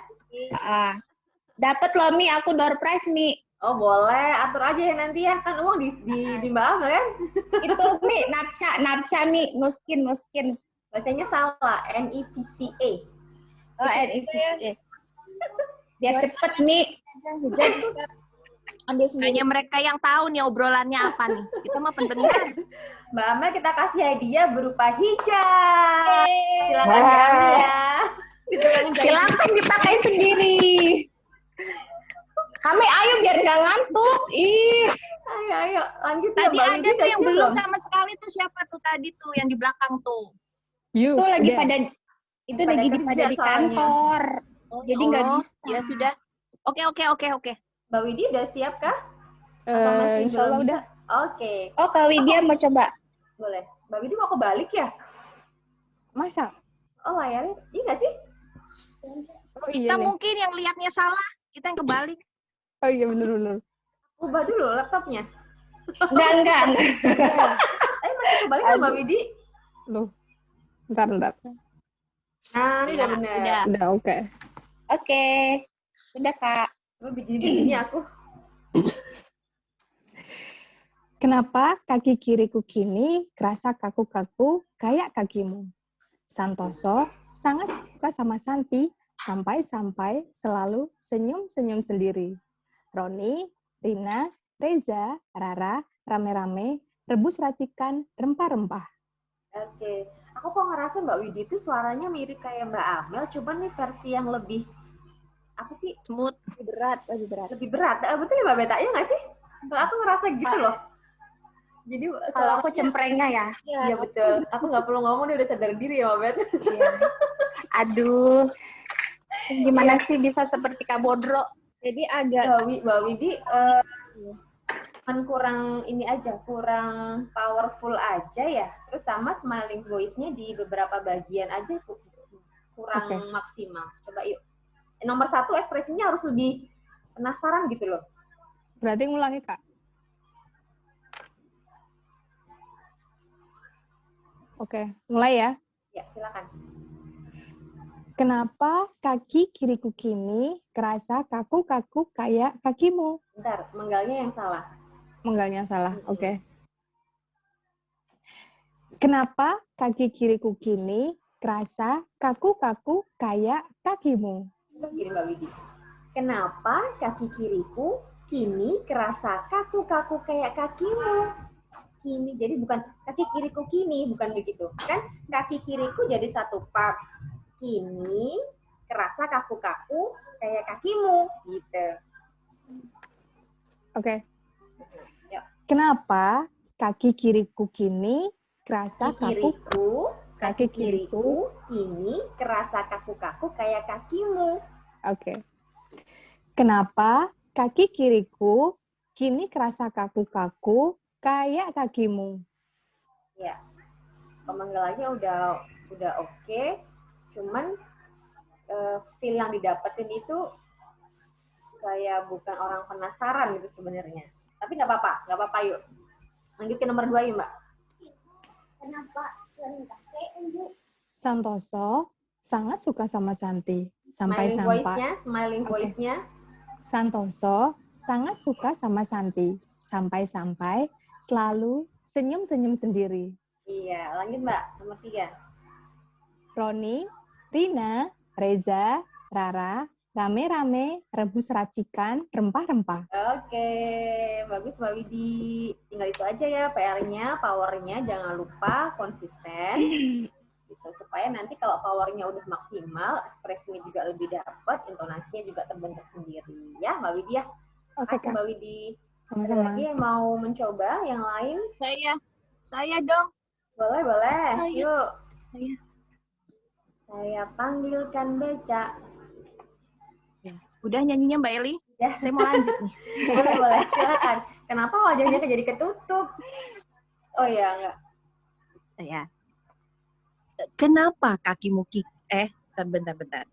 Dapat loh Mi, aku door prize Mi. Oh boleh, atur aja ya nanti ya, kan uang di Mbak Amel kan? Itu Mi, napca Mi, nuskin. Bacanya salah, NIPCA. Oh, NIPCA. Biar cepet nih. Hijab ambil sendiri. Hanya mereka yang tahu nih obrolannya apa nih. Kita mah pendengar. Mbak Amel kita kasih hadiah berupa hijab. Silakan diambil ya. Silakan dipakai sendiri. Kami ayo biar nggak ngantuk. Ayo, lanjut ya. Tadi Mbak ada Widi tuh udah yang siap belum sama sekali tuh siapa tuh tadi tuh yang di belakang tuh. Itu lagi pada Pada lagi kerja pada di soalnya. kantor. Oh, Jadi nggak Allah. bisa. Ya sudah. Oke. Mbak Widi udah siap kah? Atau masih Insya Allah belum udah. bisa? Oke, Oh, Kak Widya mau coba. boleh. Mbak Widi mau kebalik ya? Masa? Oh layarnya, iya nggak sih? Oh iya Kita nih. mungkin yang lihatnya salah, kita yang kebalik. Oh iya bener-bener. Ubah dulu laptopnya. Enggak. Masih kebalik kan Mbak Widi? Loh. Bentar. Nah, ini udah bener. Udah oke. Oke. Udah, Kak. Lu begini aku. Kenapa kaki kiriku kini kerasa kaku-kaku kayak kakimu? Santoso sangat suka sama Santi, sampai-sampai selalu senyum-senyum sendiri. Roni, Rina, Reza, Rara, rame-rame, rebus racikan rempah-rempah. Oke. Aku kok ngerasa Mbak Widi itu suaranya mirip kayak Mbak Amel, cuman nih versi yang lebih apa sih? Smooth. Lebih berat. Lebih berat. Betul ya Mbak Beta? Iya nggak sih? Aku ngerasa gitu loh. Jadi Kalau aku cemprengnya ya. Iya betul. Aku nggak perlu ngomong, dia udah sadar diri ya Mbak Bet. Aduh. Gimana sih bisa seperti Kak Bodro? Jadi agak Mbak Widi kurang ini aja, kurang powerful aja ya. Terus sama smiling voice-nya di beberapa bagian aja kurang maksimal. Coba yuk. Nomor 1 ekspresinya harus lebih penasaran gitu loh. Berarti ngulangi, Kak. Oke, mulai ya. Ya, silakan. Kenapa kaki kiriku kini kerasa kaku-kaku kayak kakimu? Bentar, menggalnya yang salah. Menggalnya salah, oke. Kenapa kaki kiriku kini kerasa kaku-kaku kayak kakimu? Gini Mbak Widi. Kenapa kaki kiriku kini kerasa kaku-kaku kayak kakimu? Kini, jadi bukan kaki kiriku kini, bukan begitu. Kan kaki kiriku jadi satu part. Kini kerasa kaku-kaku kayak kakimu, gitu. Oke. Yuk. Kenapa kaki kiriku kini kerasa Kaki kiriku kini kerasa kaku-kaku kayak kakimu. Oke. Kenapa kaki kiriku kini kerasa kaku-kaku kayak kakimu? Ya, pemanggilannya udah oke. Cuman feel yang didapetin itu kayak bukan orang penasaran gitu sebenarnya. Tapi nggak apa-apa yuk. Lanjut ke nomor 2 yuk Mbak. Kenapa Santoso sangat suka sama Santi. Smiling voice-nya. Santoso sangat suka sama Santi. Sampai-sampai selalu senyum-senyum sendiri. Iya, lanjut Mbak, nomor 3. Roni, Rina, Reza, Rara, rame-rame rebus racikan rempah-rempah. Oke, bagus Mbak Widi. Tinggal itu aja ya PR-nya, power-nya jangan lupa konsisten. Gitu, supaya nanti kalau power-nya udah maksimal, ekspresinya juga lebih dapat, intonasinya juga terbentuk sendiri. Ya Mbak Widi ya. Oke, Makasih Mbak Widi. Ada Sama-sama. lagi yang mau mencoba yang lain? Saya dong. Boleh. Yuk. Saya. Saya panggilkan beca. Udah nyanyinya Mbak Eli? Ya. Saya mau lanjut nih. Boleh, silakan. Kenapa wajahnya jadi ketutup? Oh ya, enggak. Ya. Kenapa kakimu bentar.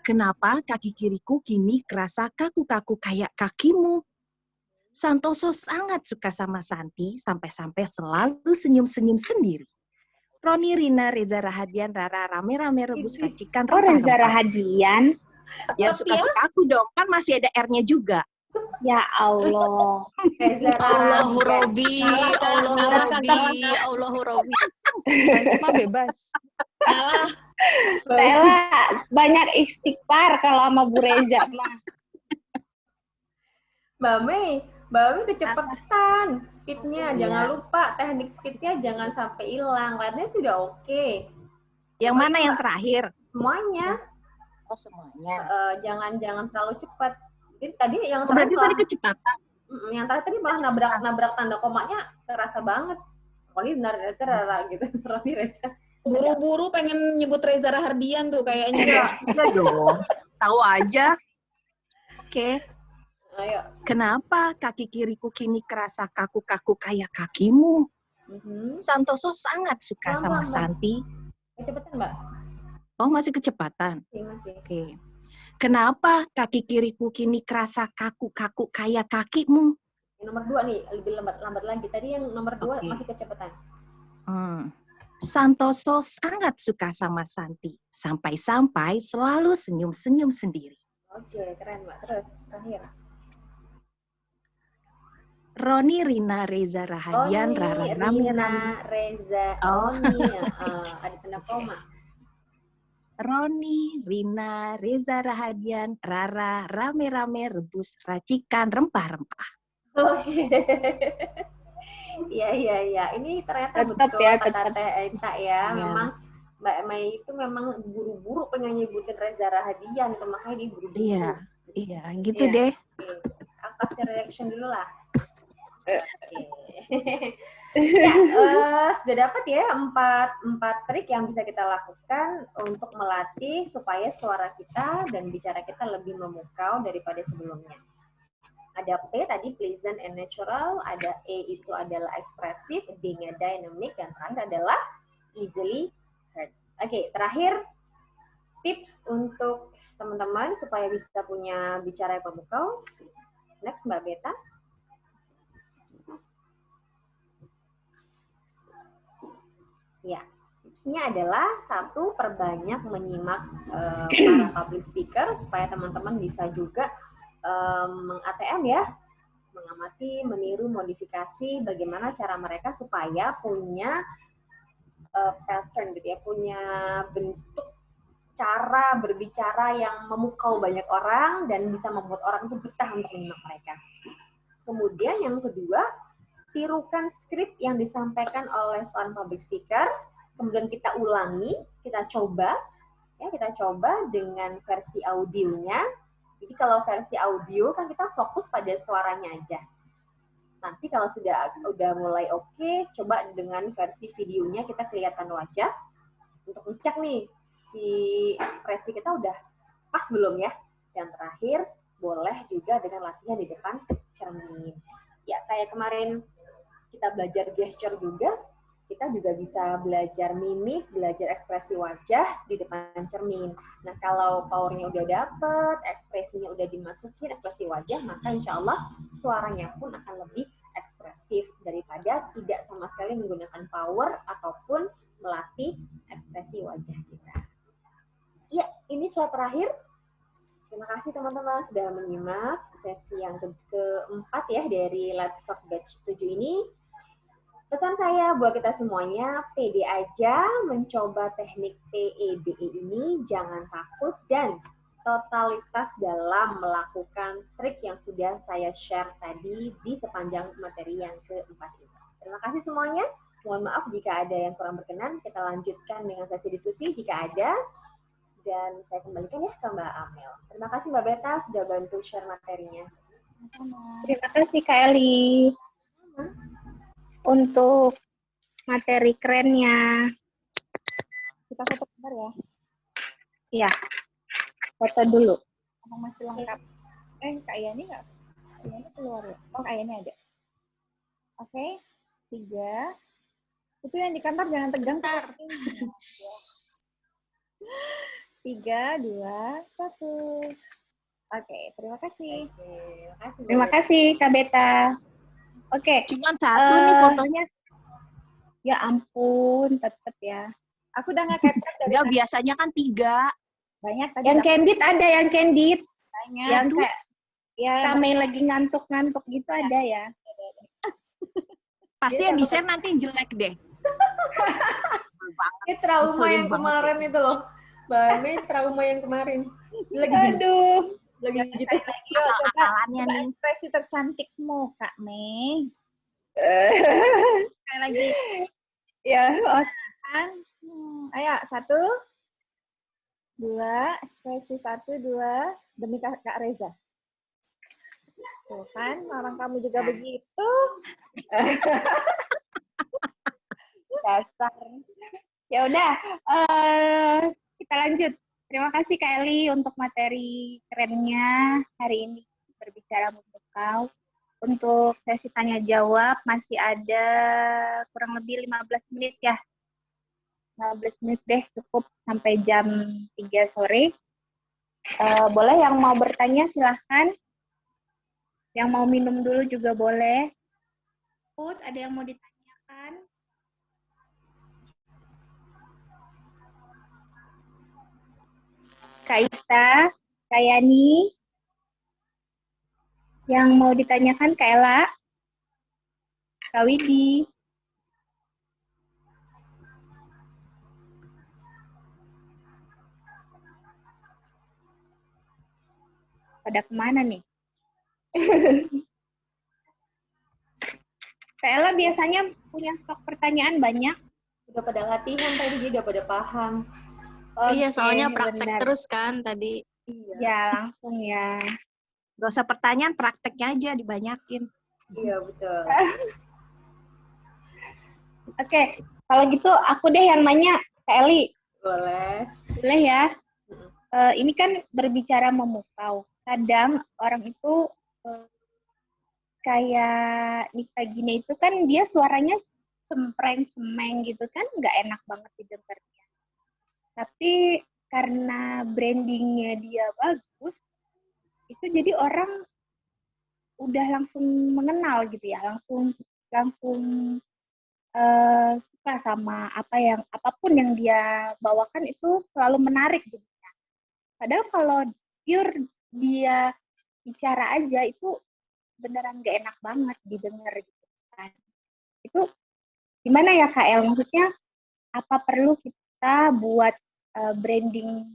Kenapa kaki kiriku kini kerasa kaku-kaku kayak kakimu? Santoso sangat suka sama Santi, sampai-sampai selalu senyum-senyum sendiri. Roni, Rina, Reza Rahadian, Rara, rame-rame rebus racikan Oh, Reza rempah-rempah. Rahadian. Ya suka-suka aku dong, kan masih ada R-nya juga. Ya Allah. Allahu Robbi, Allahu Robbi, Allahu Robbi. Semua bebas. Stella, banyak istighfar kalau sama Bu Reza mah. Mbak Mei kecepatan speednya. Iya. Jangan lupa teknik speednya jangan sampai hilang. Lainnya sudah oke. Yang mana yang terakhir? Semuanya. Oh, semuanya. Jangan terlalu cepat. Jadi tadi yang Berarti terakhir tadi kecepatan. yang terakhir tadi malah nabrak tanda komanya terasa banget. Roni benar gitu. Roni Reza. Buru-buru pengen nyebut Reza Rahardian tuh kayaknya. Iya dong. Tahu aja. Oke. Ayo. Kenapa kaki kiriku kini kerasa kaku-kaku kayak kakimu? Santoso sangat suka sama Mbak. Santi. Kecepatan, Mbak. Oh, masih kecepatan? Masih. Oke. Kenapa kaki kiriku kini kerasa kaku-kaku kayak kakimu? Yang nomor 2 nih, lebih lambat lagi. Tadi yang nomor 2 masih kecepatan. Santoso sangat suka sama Santi. Sampai-sampai selalu senyum-senyum sendiri. Oke, keren, Mbak. Terus, terakhir. Roni, Rina, Reza, Rahadian, Rara, Rame, Rina, Reza, ada tanda koma. Roni, Rina, Reza, Rahadian, Rara, rame-rame, rebus, racikan, rempah-rempah. Oke. Iya. Ini ternyata Tetap betul ya, kata tetap. Teh Eta ya. Memang Mbak Mei itu memang buru-buru pengen nyebutin Reza Rahadian, itu makanya dia buru-buru. Iya, gitu deh. Kasih reaction dulu lah. Ya, sudah dapat ya 4 trik yang bisa kita lakukan untuk melatih supaya suara kita dan bicara kita lebih memukau daripada sebelumnya. Ada P tadi pleasant and natural, ada E itu adalah ekspresif, D-nya dynamic, dan terakhir adalah easily heard. Oke, terakhir tips untuk teman-teman supaya bisa punya bicara yang memukau. Next, Mbak Beta. Ya, tipsnya adalah 1, perbanyak menyimak para public speaker supaya teman-teman bisa juga meng-ATM ya, mengamati, meniru, modifikasi bagaimana cara mereka supaya punya pattern gitu ya, punya bentuk cara berbicara yang memukau banyak orang dan bisa membuat orang itu betah untuk menyimak mereka. Kemudian yang kedua, tirukan skrip yang disampaikan oleh seorang public speaker, kemudian kita ulangi, kita coba dengan versi audionya. Jadi kalau versi audio kan kita fokus pada suaranya aja. Nanti kalau udah mulai oke, coba dengan versi videonya kita kelihatan wajah untuk ngecek nih si ekspresi kita udah pas belum ya. Yang terakhir boleh juga dengan latihan di depan cermin. Ya kayak kemarin kita belajar gesture juga, kita juga bisa belajar mimik, belajar ekspresi wajah di depan cermin. Nah, kalau powernya udah dapet, ekspresinya udah dimasukin, ekspresi wajah, maka insya Allah suaranya pun akan lebih ekspresif daripada tidak sama sekali menggunakan power ataupun melatih ekspresi wajah kita. Ya, ini slide terakhir. Terima kasih teman-teman sudah menyimak sesi yang keempat ya dari Let's Talk Batch 7 ini. Pesan saya buat kita semuanya, pede aja mencoba teknik PEDE ini, jangan takut dan totalitas dalam melakukan trik yang sudah saya share tadi di sepanjang materi yang keempat ini. Terima kasih semuanya. Mohon maaf jika ada yang kurang berkenan, kita lanjutkan dengan sesi diskusi jika ada. Dan saya kembalikan ya ke Mbak Amel. Terima kasih Mbak Beta sudah bantu share materinya. Terima kasih Kak Eli untuk materi kerennya. Kita foto bentar ya. Iya, foto dulu. Emang masih lengkap. Kak Yani nggak? Kak Yani keluar ya? Oh, Kak Yani ada. Oke, 3. Itu yang di kantor jangan tegang. 3, 2, 1. Oke, terima kasih. Terima kasih Kak Beta. Oke. Cuma 1 nih fotonya. Ya ampun, tetep ya. Aku udah nge-capture dari tadi. Biasanya kan 3. Banyak tadi. Yang candid ada, yang candid. Banyak. Yang kayak kami lagi ngantuk-ngantuk gitu ada ya. Pasti yang di-share nanti jelek deh. Ini trauma Ngeselin yang banget kemarin ya. itu loh. Mbak Mei, trauma yang kemarin. Lagi gini. Aduh. Lagi gitu. Lagi, yuk, coba Akal-akalannya nih. ekspresi tercantikmu, Kak Mei. Sekali lagi. Ya, Kan? Ayo, 1, 2, ekspresi 1, 2, demi Kak Reza. Tuh kan, orang kamu juga begitu. Dasar. Ya udah, kita lanjut. Terima kasih Kak Eli untuk materi kerennya hari ini berbicara memukau. Untuk sesi tanya jawab masih ada kurang lebih 15 menit ya. 15 menit deh cukup sampai jam 3 sore. Boleh yang mau bertanya silahkan. Yang mau minum dulu juga boleh. Ada yang mau ditanyakan? Kak Ita, Kak Yani, yang mau ditanyakan Kak Ella, Kak Widi. Pada kemana nih? Kak Ella biasanya punya stok pertanyaan banyak. Udah pada latihan tadi, jadi udah pada paham. Iya, soalnya Oke, praktek benar. terus kan tadi. Ya, langsung ya. Gak usah pertanyaan, prakteknya aja dibanyakin. Iya, betul. Oke, kalau gitu aku deh yang nanya Kak Eli. Boleh. Boleh ya? Ini kan berbicara memukau. Kadang orang itu kayak Nikta Gina itu kan dia suaranya cempreng-cemeng gitu kan, nggak enak banget didengarnya. Tapi karena brandingnya dia bagus, itu jadi orang udah langsung mengenal gitu ya, langsung suka sama apapun yang dia bawakan itu selalu menarik gitu ya. Padahal kalau pure dia bicara aja itu beneran gak enak banget didengar gitu kan. Itu gimana ya Kak El? Maksudnya apa perlu kita buat branding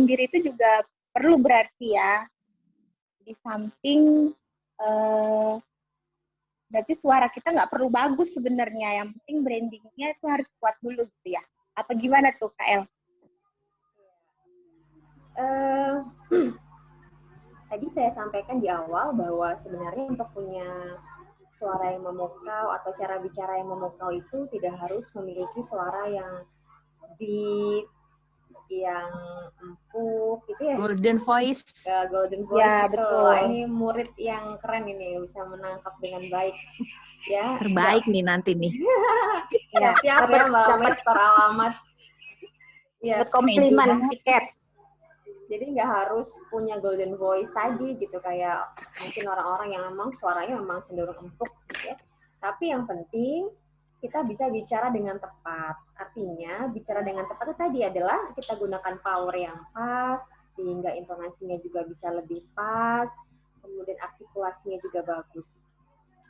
diri itu juga perlu berarti ya. Di samping berarti suara kita nggak perlu bagus sebenarnya, yang penting brandingnya itu harus kuat dulu gitu ya. Apa gimana tuh Kak El? Tadi saya sampaikan di awal bahwa sebenarnya untuk punya suara yang memukau atau cara bicara yang memukau itu tidak harus memiliki suara yang deep, yang empuk gitu ya. Golden voice. Golden voice Ya, itu. betul. Wah, ini murid yang keren ini, bisa menangkap dengan baik. Ya, Terbaik nih nanti nih. ya, siap ya Mbak Mei, store alamat. Ya, Komplimen tiket. jadi nggak harus punya golden voice tadi gitu, kayak mungkin orang-orang yang memang suaranya memang cenderung empuk gitu ya. Tapi yang penting kita bisa bicara dengan tepat. Artinya bicara dengan tepat itu tadi adalah kita gunakan power yang pas sehingga intonasinya juga bisa lebih pas, kemudian artikulasinya juga bagus.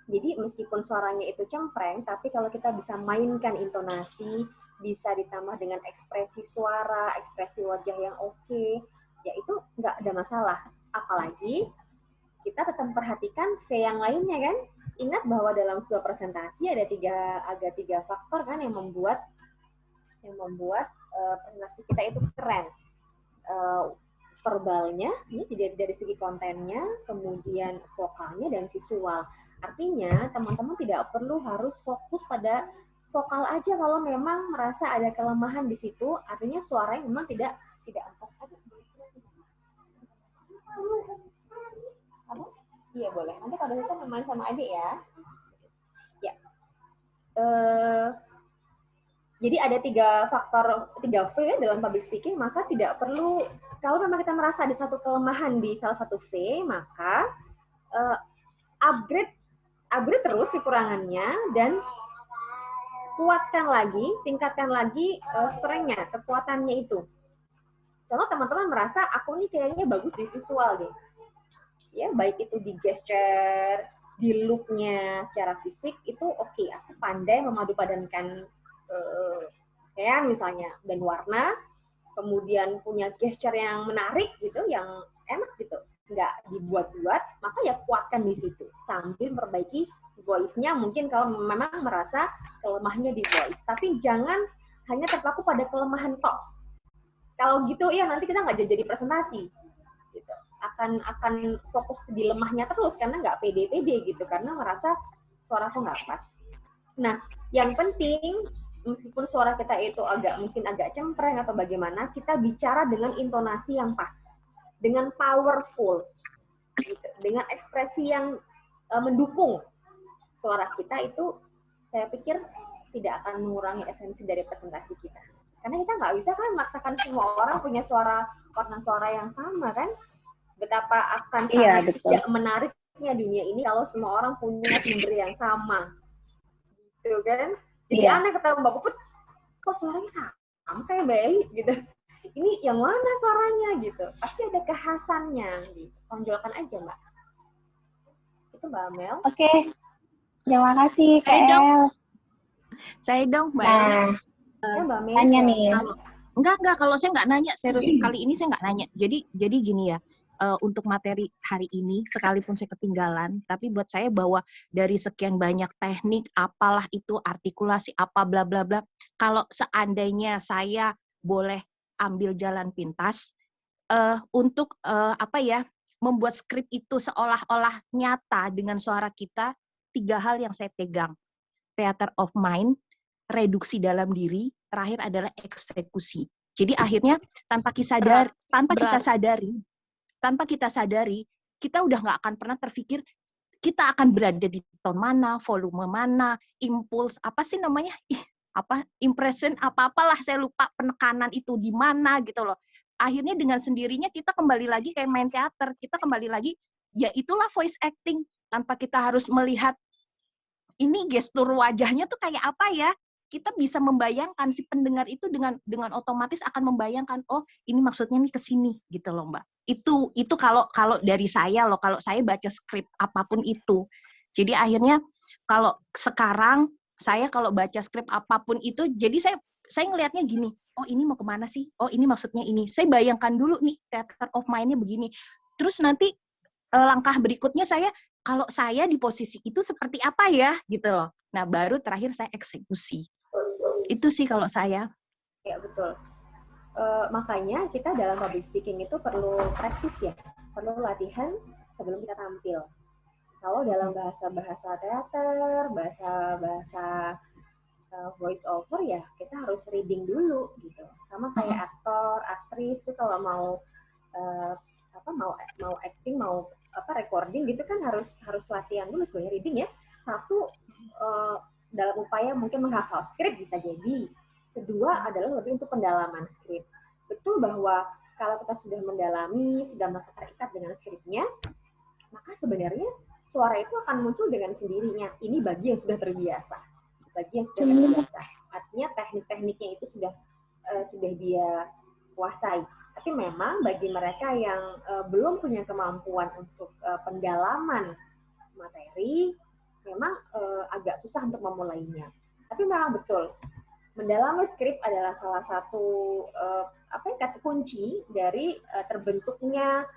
Jadi meskipun suaranya itu cempreng, tapi kalau kita bisa mainkan intonasi, bisa ditambah dengan ekspresi suara, ekspresi wajah yang oke, ya itu nggak ada masalah. Apalagi kita tetap memperhatikan V yang lainnya kan. Ingat bahwa dalam sebuah presentasi ada tiga faktor kan yang membuat presentasi kita itu keren. Verbalnya, ini dari segi kontennya, kemudian vokalnya dan visual. Artinya teman-teman tidak perlu harus fokus pada vokal aja kalau memang merasa ada kelemahan di situ. Artinya suaranya memang tidak empuk. Iya boleh. Nanti kalau bisa main sama adik ya. Ya. Jadi ada 3 V dalam public speaking, maka tidak perlu, kalau memang kita merasa ada satu kelemahan di salah satu V, maka upgrade terus kekurangannya dan tingkatkan lagi strength-nya, kekuatannya itu. Contoh teman-teman merasa aku nih kayaknya bagus di visual deh. Ya, baik itu di gesture, di look-nya secara fisik itu oke. Aku pandai memadupadankan kayak misalnya, dan warna, kemudian punya gesture yang menarik gitu, yang enak gitu, nggak dibuat-buat, maka ya kuatkan di situ sambil memperbaiki voice-nya. Mungkin kalau memang merasa kelemahnya di voice, tapi jangan hanya terpaku pada kelemahan tok. Kalau gitu ya nanti kita nggak jadi presentasi gitu. Akan fokus di lemahnya terus karena nggak pede-pede gitu, karena merasa suaraku nggak pas. Nah, yang penting meskipun suara kita itu mungkin agak cempreng atau bagaimana, kita bicara dengan intonasi yang pas, dengan powerful, gitu, dengan ekspresi yang mendukung suara kita. Itu saya pikir tidak akan mengurangi esensi dari presentasi kita. Karena kita nggak bisa kan memaksakan semua orang punya warna suara yang sama kan? Betapa akan sangat tidak menariknya dunia ini kalau semua orang punya timbre yang sama, gitu kan? Jadi aneh ketemu Mbak Puput, kok suaranya sama kayak Mbak Eli gitu. Ini yang mana suaranya gitu? Pasti ada kekhasannya. Gitu. Tonjolkan aja Mbak. Itu Mbak Amel. Oke, terima kasih Kak El. Saya dong Mbak Eli. Ya, Mbak Amel. Tanya nih. Enggak, kalau saya nggak nanya, serius kali ini saya nggak nanya. Jadi gini ya. Untuk materi hari ini, sekalipun saya ketinggalan, tapi buat saya bahwa dari sekian banyak teknik, apalah itu, artikulasi, apa bla bla bla, kalau seandainya saya boleh ambil jalan pintas, untuk membuat skrip itu seolah-olah nyata dengan suara kita, 3 hal yang saya pegang. Theater of mind, reduksi dalam diri, terakhir adalah eksekusi. Jadi akhirnya tanpa kita sadari, kita udah nggak akan pernah terpikir kita akan berada di tone mana, volume mana, impuls, impression, apa-apalah, saya lupa, penekanan itu di mana gitu loh. Akhirnya dengan sendirinya kita kembali lagi kayak main teater, kita kembali lagi, ya itulah voice acting, tanpa kita harus melihat ini gestur wajahnya tuh kayak apa ya. Kita bisa membayangkan, si pendengar itu dengan otomatis akan membayangkan, oh ini maksudnya nih ke sini gitu loh Mbak. Itu kalau dari saya loh, kalau saya baca skrip apapun itu. Jadi akhirnya kalau sekarang saya kalau baca skrip apapun itu, jadi saya ngelihatnya gini, oh ini mau kemana sih? Oh ini maksudnya ini. Saya bayangkan dulu nih theater of mind-nya begini. Terus nanti langkah berikutnya kalau saya di posisi itu seperti apa ya gitu loh. Nah baru terakhir saya eksekusi. Itu sih kalau saya. Ya betul. Makanya kita dalam public speaking itu perlu praktis ya, perlu latihan sebelum kita tampil. Kalau dalam bahasa teater, bahasa voice over ya kita harus reading dulu gitu. Sama kayak aktor, aktris itu kalau mau acting, mau recording gitu kan harus latihan dulu sebenarnya reading ya. Satu dalam upaya mungkin menghafal skrip bisa jadi. Kedua adalah lebih untuk pendalaman skrip. Betul bahwa kalau kita sudah mendalami, sudah merasa terikat dengan skripnya, maka sebenarnya suara itu akan muncul dengan sendirinya. Ini bagi yang sudah terbiasa. Artinya teknik-tekniknya itu sudah dia kuasai. Tapi memang bagi mereka yang belum punya kemampuan untuk pendalaman materi, memang agak susah untuk memulainya. Tapi memang betul, mendalami skrip adalah salah satu kata kunci dari terbentuknya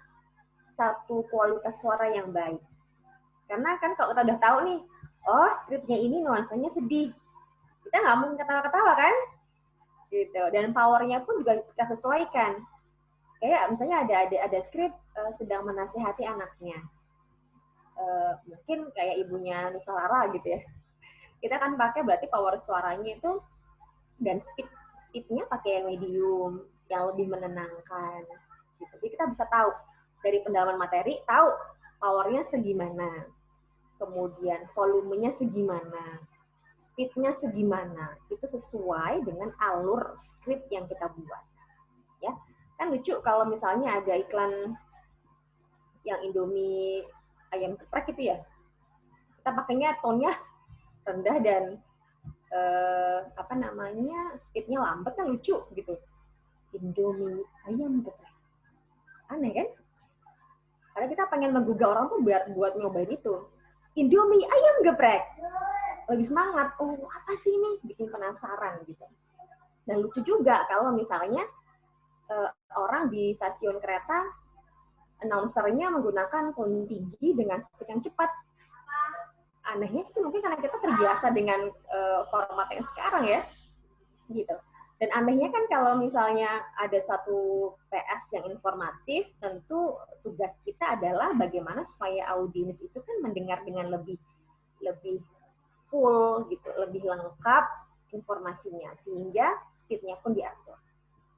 satu kualitas suara yang baik. Karena kan kalau kita udah tahu nih, oh skripnya ini nuansanya sedih, kita nggak mungkin ketawa-ketawa kan? Gitu. Dan powernya pun juga kita sesuaikan. Kayak misalnya ada skrip sedang menasihati anaknya. Mungkin kayak ibunya Nusa Lara gitu ya. Kita kan pakai berarti power suaranya itu dan speednya pakai yang medium, yang lebih menenangkan. Gitu. Jadi kita bisa tahu dari pendalaman materi, tahu powernya segimana, kemudian volumenya segimana, speednya segimana. Itu sesuai dengan alur skrip yang kita buat. Ya, kan lucu kalau misalnya ada iklan yang Indomie ayam geprek gitu ya, kita pakainya tone-nya rendah dan speednya lambat kan lucu gitu. Indomie ayam geprek, aneh kan? Karena kita pengen menggugah orang tuh buat nyobain itu. Indomie ayam geprek, lebih semangat. Oh, apa sih ini? Bikin penasaran gitu. Dan lucu juga kalau misalnya orang di stasiun kereta, announcer-nya menggunakan tone tinggi dengan speed yang cepat. Anehnya sih mungkin karena kita terbiasa dengan format yang sekarang ya, gitu. Dan anehnya kan kalau misalnya ada satu PS yang informatif, tentu tugas kita adalah bagaimana supaya audiens itu kan mendengar dengan lebih full gitu, lebih lengkap informasinya, sehingga speed-nya pun diatur.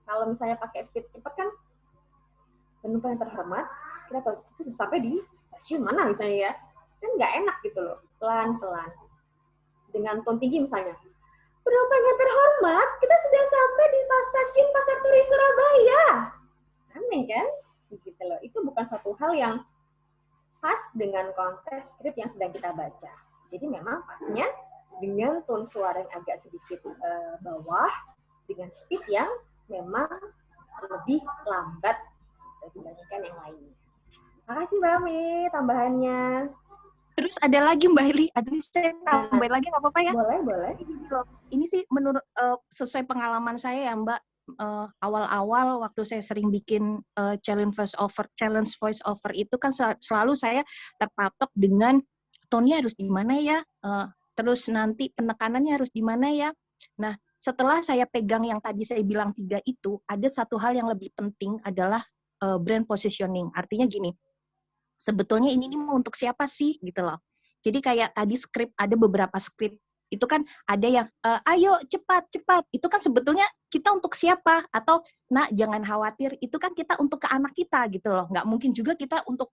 Kalau misalnya pakai speed cepat kan, penumpang yang terhormat, kita harus sampai di stasiun mana misalnya ya, kan nggak enak gitu loh, pelan-pelan. Dengan tone tinggi misalnya, penumpang yang terhormat, kita sudah sampai di stasiun Pasar Turi Surabaya. Aneh kan? Gitu loh. Itu bukan suatu hal yang pas dengan konteks skrip yang sedang kita baca. Jadi memang pasnya dengan tone suara yang agak sedikit bawah, dengan speed yang memang lebih lambat dibandingkan yang lainnya. Makasih Mbak Mi tambahannya. Terus ada lagi Mbak Heli, saya tambahin lagi nggak apa-apa ya? Boleh. Ini sih menurut sesuai pengalaman saya ya Mbak, awal-awal waktu saya sering bikin challenge voice over itu kan selalu saya terpatok dengan tone-nya harus di mana ya, terus nanti penekanannya harus di mana ya. Nah, setelah saya pegang yang tadi saya bilang 3 itu, ada satu hal yang lebih penting adalah brand positioning. Artinya gini, sebetulnya ini mau untuk siapa sih gitu loh. Jadi kayak tadi skrip, ada beberapa skrip itu kan ada yang ayo cepat, itu kan sebetulnya kita untuk siapa, atau nak jangan khawatir, itu kan kita untuk ke anak kita gitu loh, nggak mungkin juga kita untuk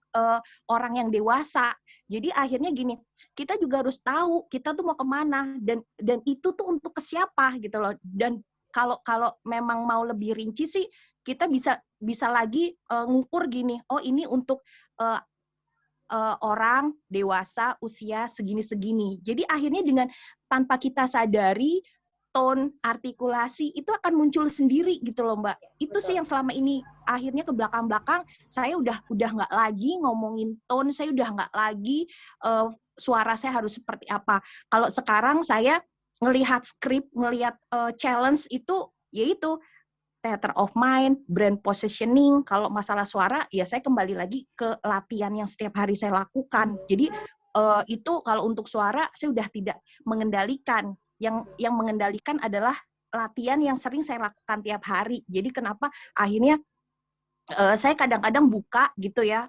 orang yang dewasa. Jadi akhirnya gini, kita juga harus tahu kita tuh mau kemana, dan itu tuh untuk ke siapa gitu loh. Dan kalau memang mau lebih rinci sih, kita bisa lagi ngukur gini, oh ini untuk orang dewasa usia segini-segini. Jadi akhirnya dengan tanpa kita sadari, tone, artikulasi itu akan muncul sendiri gitu loh Mbak. Itu sih yang selama ini akhirnya ke belakang-belakang saya udah nggak lagi ngomongin tone, saya udah nggak lagi suara saya harus seperti apa. Kalau sekarang saya ngelihat skrip, ngelihat challenge itu, yaitu theater of mind, brand positioning. Kalau masalah suara, ya saya kembali lagi ke latihan yang setiap hari saya lakukan. Jadi itu kalau untuk suara, saya udah tidak mengendalikan. Yang mengendalikan adalah latihan yang sering saya lakukan tiap hari. Jadi kenapa akhirnya saya kadang-kadang buka gitu ya,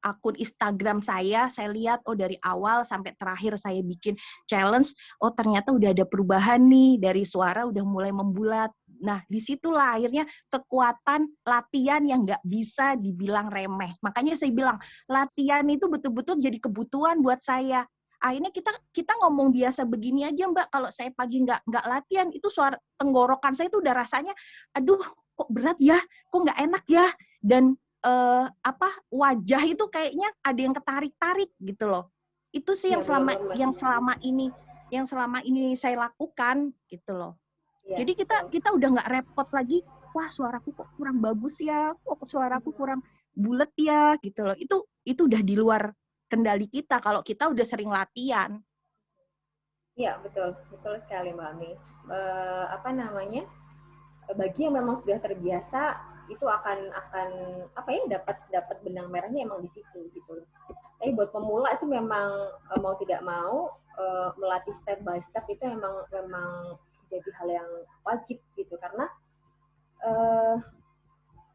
akun Instagram saya lihat, oh dari awal sampai terakhir saya bikin challenge, oh ternyata udah ada perubahan nih, dari suara udah mulai membulat. Nah, disitulah akhirnya kekuatan latihan yang nggak bisa dibilang remeh. Makanya saya bilang, latihan itu betul-betul jadi kebutuhan buat saya. Akhirnya kita ngomong biasa begini aja Mbak, kalau saya pagi nggak latihan, itu suara tenggorokan saya itu udah rasanya, aduh kok berat ya, kok nggak enak ya, dan wajah itu kayaknya ada yang ketarik-tarik gitu loh. Itu sih yang selama ini saya lakukan gitu loh. Ya, jadi kita udah nggak repot lagi, wah suaraku kok kurang bagus ya, kok suaraku kurang bulet ya gitu loh. Itu udah di luar kendali kita kalau kita udah sering latihan. Iya, betul sekali Mbak Ami. Bagi yang memang sudah terbiasa, itu akan dapat benang merahnya emang di situ gitu. Tapi buat pemula sih memang mau tidak mau melatih step by step itu memang jadi hal yang wajib gitu, karena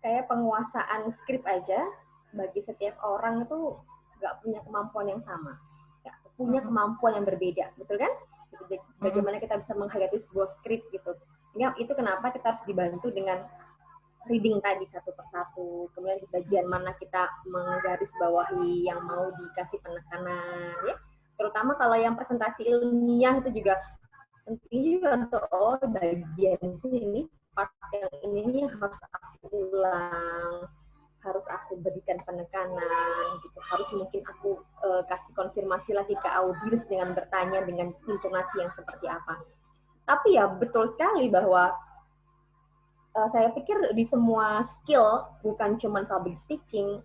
kayak penguasaan skrip aja bagi setiap orang itu nggak punya kemampuan yang sama, ya, punya kemampuan yang berbeda, betul kan? Jadi, bagaimana kita bisa menghayati sebuah skrip gitu, sehingga itu kenapa kita harus dibantu dengan reading tadi satu persatu, kemudian di bagian mana kita menggarisbawahi yang mau dikasih penekanan, ya. Terutama kalau yang presentasi ilmiah itu juga penting juga untuk bagian sini, part yang ini harus aku ulang, harus aku berikan penekanan, gitu. Harus mungkin aku kasih konfirmasi lagi ke audiens dengan bertanya dengan intonasi yang seperti apa. Tapi ya betul sekali bahwa saya pikir di semua skill, bukan cuma public speaking,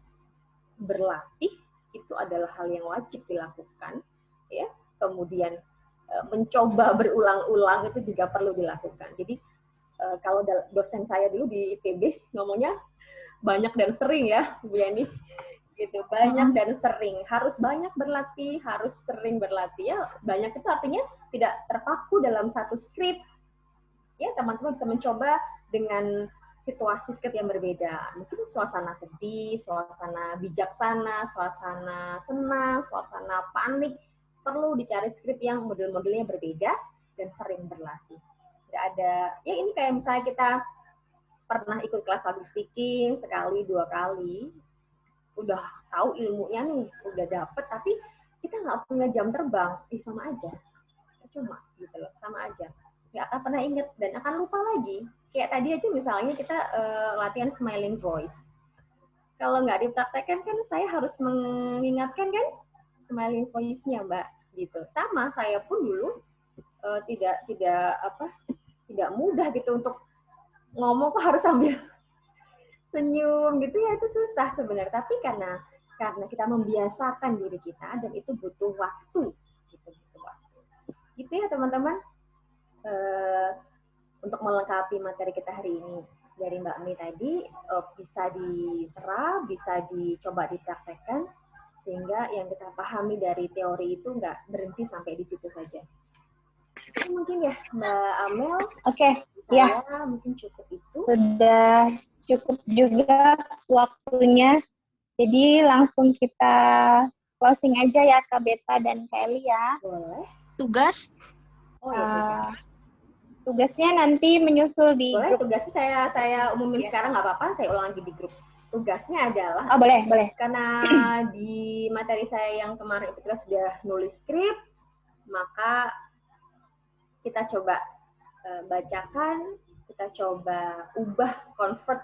berlatih itu adalah hal yang wajib dilakukan, ya. Kemudian mencoba berulang-ulang itu juga perlu dilakukan. Jadi kalau dosen saya dulu di IPB ngomongnya banyak dan sering ya, Bu Yani. Gitu, banyak dan sering. Harus banyak berlatih, harus sering berlatih. Ya, banyak itu artinya tidak terpaku dalam satu skrip. Ya, teman-teman bisa mencoba dengan situasi skrip yang berbeda. Mungkin suasana sedih, suasana bijaksana, suasana senang, suasana panik. Perlu dicari skrip yang model-modelnya berbeda dan sering berlatih. Tidak ada, ya ini kayak misalnya kita pernah ikut kelas public speaking sekali, 2 kali, udah tahu ilmunya nih, udah dapet, tapi kita nggak punya jam terbang, sama aja. Cuma gitu loh, sama aja. Nggak akan pernah inget dan akan lupa lagi. Kayak tadi aja misalnya kita latihan smiling voice. Kalau nggak dipraktekkan kan saya harus mengingatkan kan smiling voice-nya, Mbak. Gitu. Sama saya pun dulu tidak mudah gitu untuk ngomong kok harus sambil senyum gitu ya, itu susah sebenarnya, tapi karena kita membiasakan diri kita dan itu butuh waktu gitu, gitu ya teman-teman. Untuk melengkapi materi kita hari ini dari Mbak Mi tadi, bisa diserap, bisa dicoba dipraktekkan sehingga yang kita pahami dari teori itu nggak berhenti sampai di situ saja. Itu mungkin ya Mbak Amel. Oke, ya. Mungkin cukup itu. Sudah cukup juga waktunya. Jadi langsung kita closing aja ya Kak Beta dan Kak Eli ya. Boleh. Tugas? Oh ya, tugas. Tugasnya nanti menyusul di boleh, grup. Tugasnya saya umumin sekarang nggak apa-apa, saya ulang lagi di grup. Tugasnya adalah, boleh. Karena di materi saya yang kemarin itu kita sudah nulis skrip, maka kita coba bacakan, kita coba ubah, convert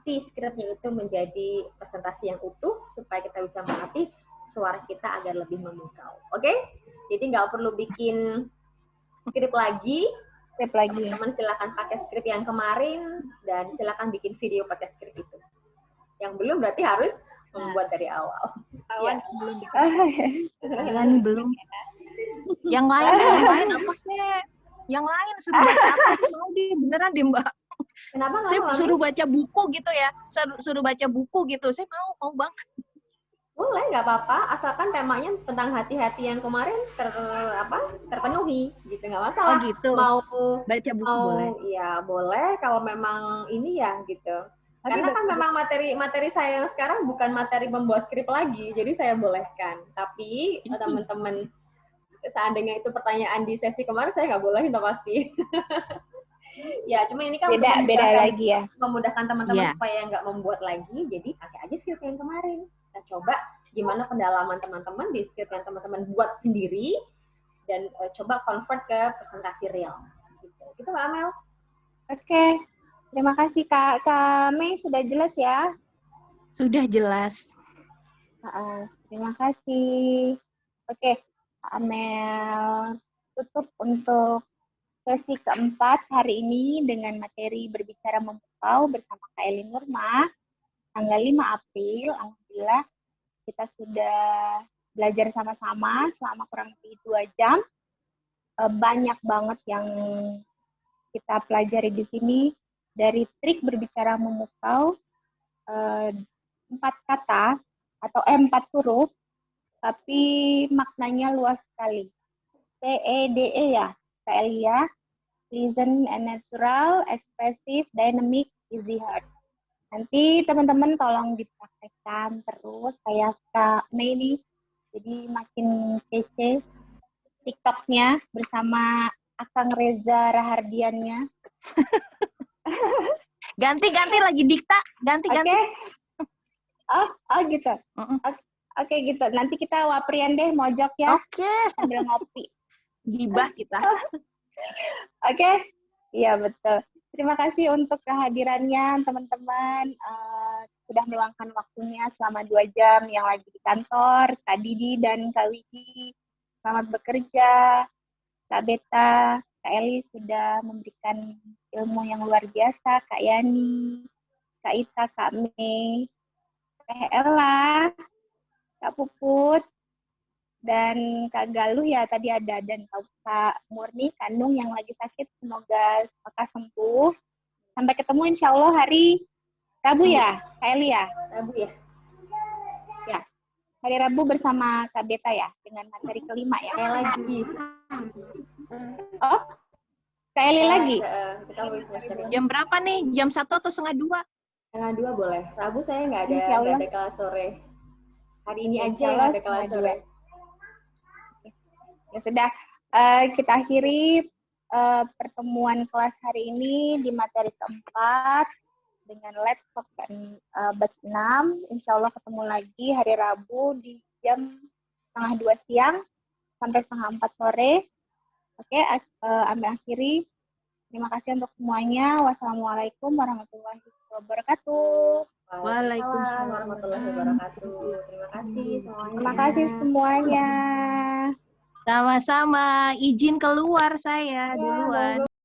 si skripnya itu menjadi presentasi yang utuh supaya kita bisa melatih suara kita agar lebih memukau. Oke? Jadi nggak perlu bikin skrip lagi. Teman-teman silakan pakai skrip yang kemarin dan silakan bikin video pakai skrip itu. Yang belum berarti harus membuat dari awal. Tawan belum bikin. Belum. Yang lain apa kek? Yang lain suruh baca apa sih? Mau deh, beneran deh Mbak. Kenapa nggak saya mau? Suruh baca buku gitu ya, suruh baca buku gitu, saya mau banget. Boleh, nggak apa-apa, asalkan temanya tentang hati-hati yang kemarin terpenuhi, gitu nggak masalah. Oh gitu. Mau baca buku boleh. Iya boleh, kalau memang ini ya gitu. Karena kan memang materi saya yang sekarang bukan materi membuat skrip lagi, jadi saya bolehkan. Tapi teman-teman seandainya itu pertanyaan di sesi kemarin, saya nggak bolehin toh pasti. Ya, cuma ini kan beda lagi ya. Memudahkan teman-teman supaya nggak membuat lagi, jadi pakai aja skrip yang kemarin. Kita coba gimana pendalaman teman-teman di skrip yang teman-teman buat sendiri, dan coba convert ke presentasi real. Gitu Mbak Amel. Oke, terima kasih Kak Mei, sudah jelas ya? Sudah jelas. Terima kasih. Oke, Kak Amel tutup untuk sesi keempat hari ini dengan materi berbicara memukau bersama Kak Eli Nurma. Tanggal 5 April, alhamdulillah kita sudah belajar sama-sama selama kurang lebih 2 jam. Banyak banget yang kita pelajari di sini, dari trik berbicara memukau, 4 kata atau 4 huruf, tapi maknanya luas sekali. PEDE ya, Kak Eli ya. Pleasant and natural, expressive, dynamic, easy heard. Nanti teman-teman tolong dipraktekkan terus kayak Kak Mei ini. Jadi makin kece TikTok-nya bersama Akang Reza Rahardiannya. Ganti lagi dikta, ganti. Oh gitu. Oke gitu. Nanti kita waprian deh mojok ya. Oke. Sambil ngopi. Gibah kita. Oke, iya betul. Terima kasih untuk kehadirannya teman-teman. Sudah meluangkan waktunya selama 2 jam yang lagi di kantor. Kak Didi dan Kak Widi, selamat bekerja. Kak Beta, Kak Eli sudah memberikan ilmu yang luar biasa. Kak Yani, Kak Ita, Kak Mei, Kak Ella, Kak Puput, Dan Kak Galuh ya tadi ada, dan Kak Murni, Kandung yang lagi sakit, semoga lekas sembuh. Sampai ketemu insya Allah hari Rabu ya, Kak Eli ya? Rabu ya. Ya, hari Rabu bersama Kak Beta ya, dengan materi kelima ya. Saya lagi. Oh, Kak Eli lagi? Kita mulai semester ini. Jam berapa nih? Jam 1 atau setengah 2? Setengah 2 boleh. Rabu saya nggak Insya Allah. ada kelas sore. Hari ini aja Insya yang Allah ada kelas setengah sore. Ya sudah, kita akhiri pertemuan kelas hari ini di materi keempat dengan laptop dan batch 6. Insya Allah ketemu lagi hari Rabu di jam setengah 2 siang sampai setengah 4 sore. Oke, Ambil akhiri. Terima kasih untuk semuanya. Wassalamualaikum warahmatullahi wabarakatuh. Waalaikumsalam warahmatullahi wabarakatuh. Terima kasih semuanya. Terima kasih semuanya. Sama-sama. Izin keluar saya duluan.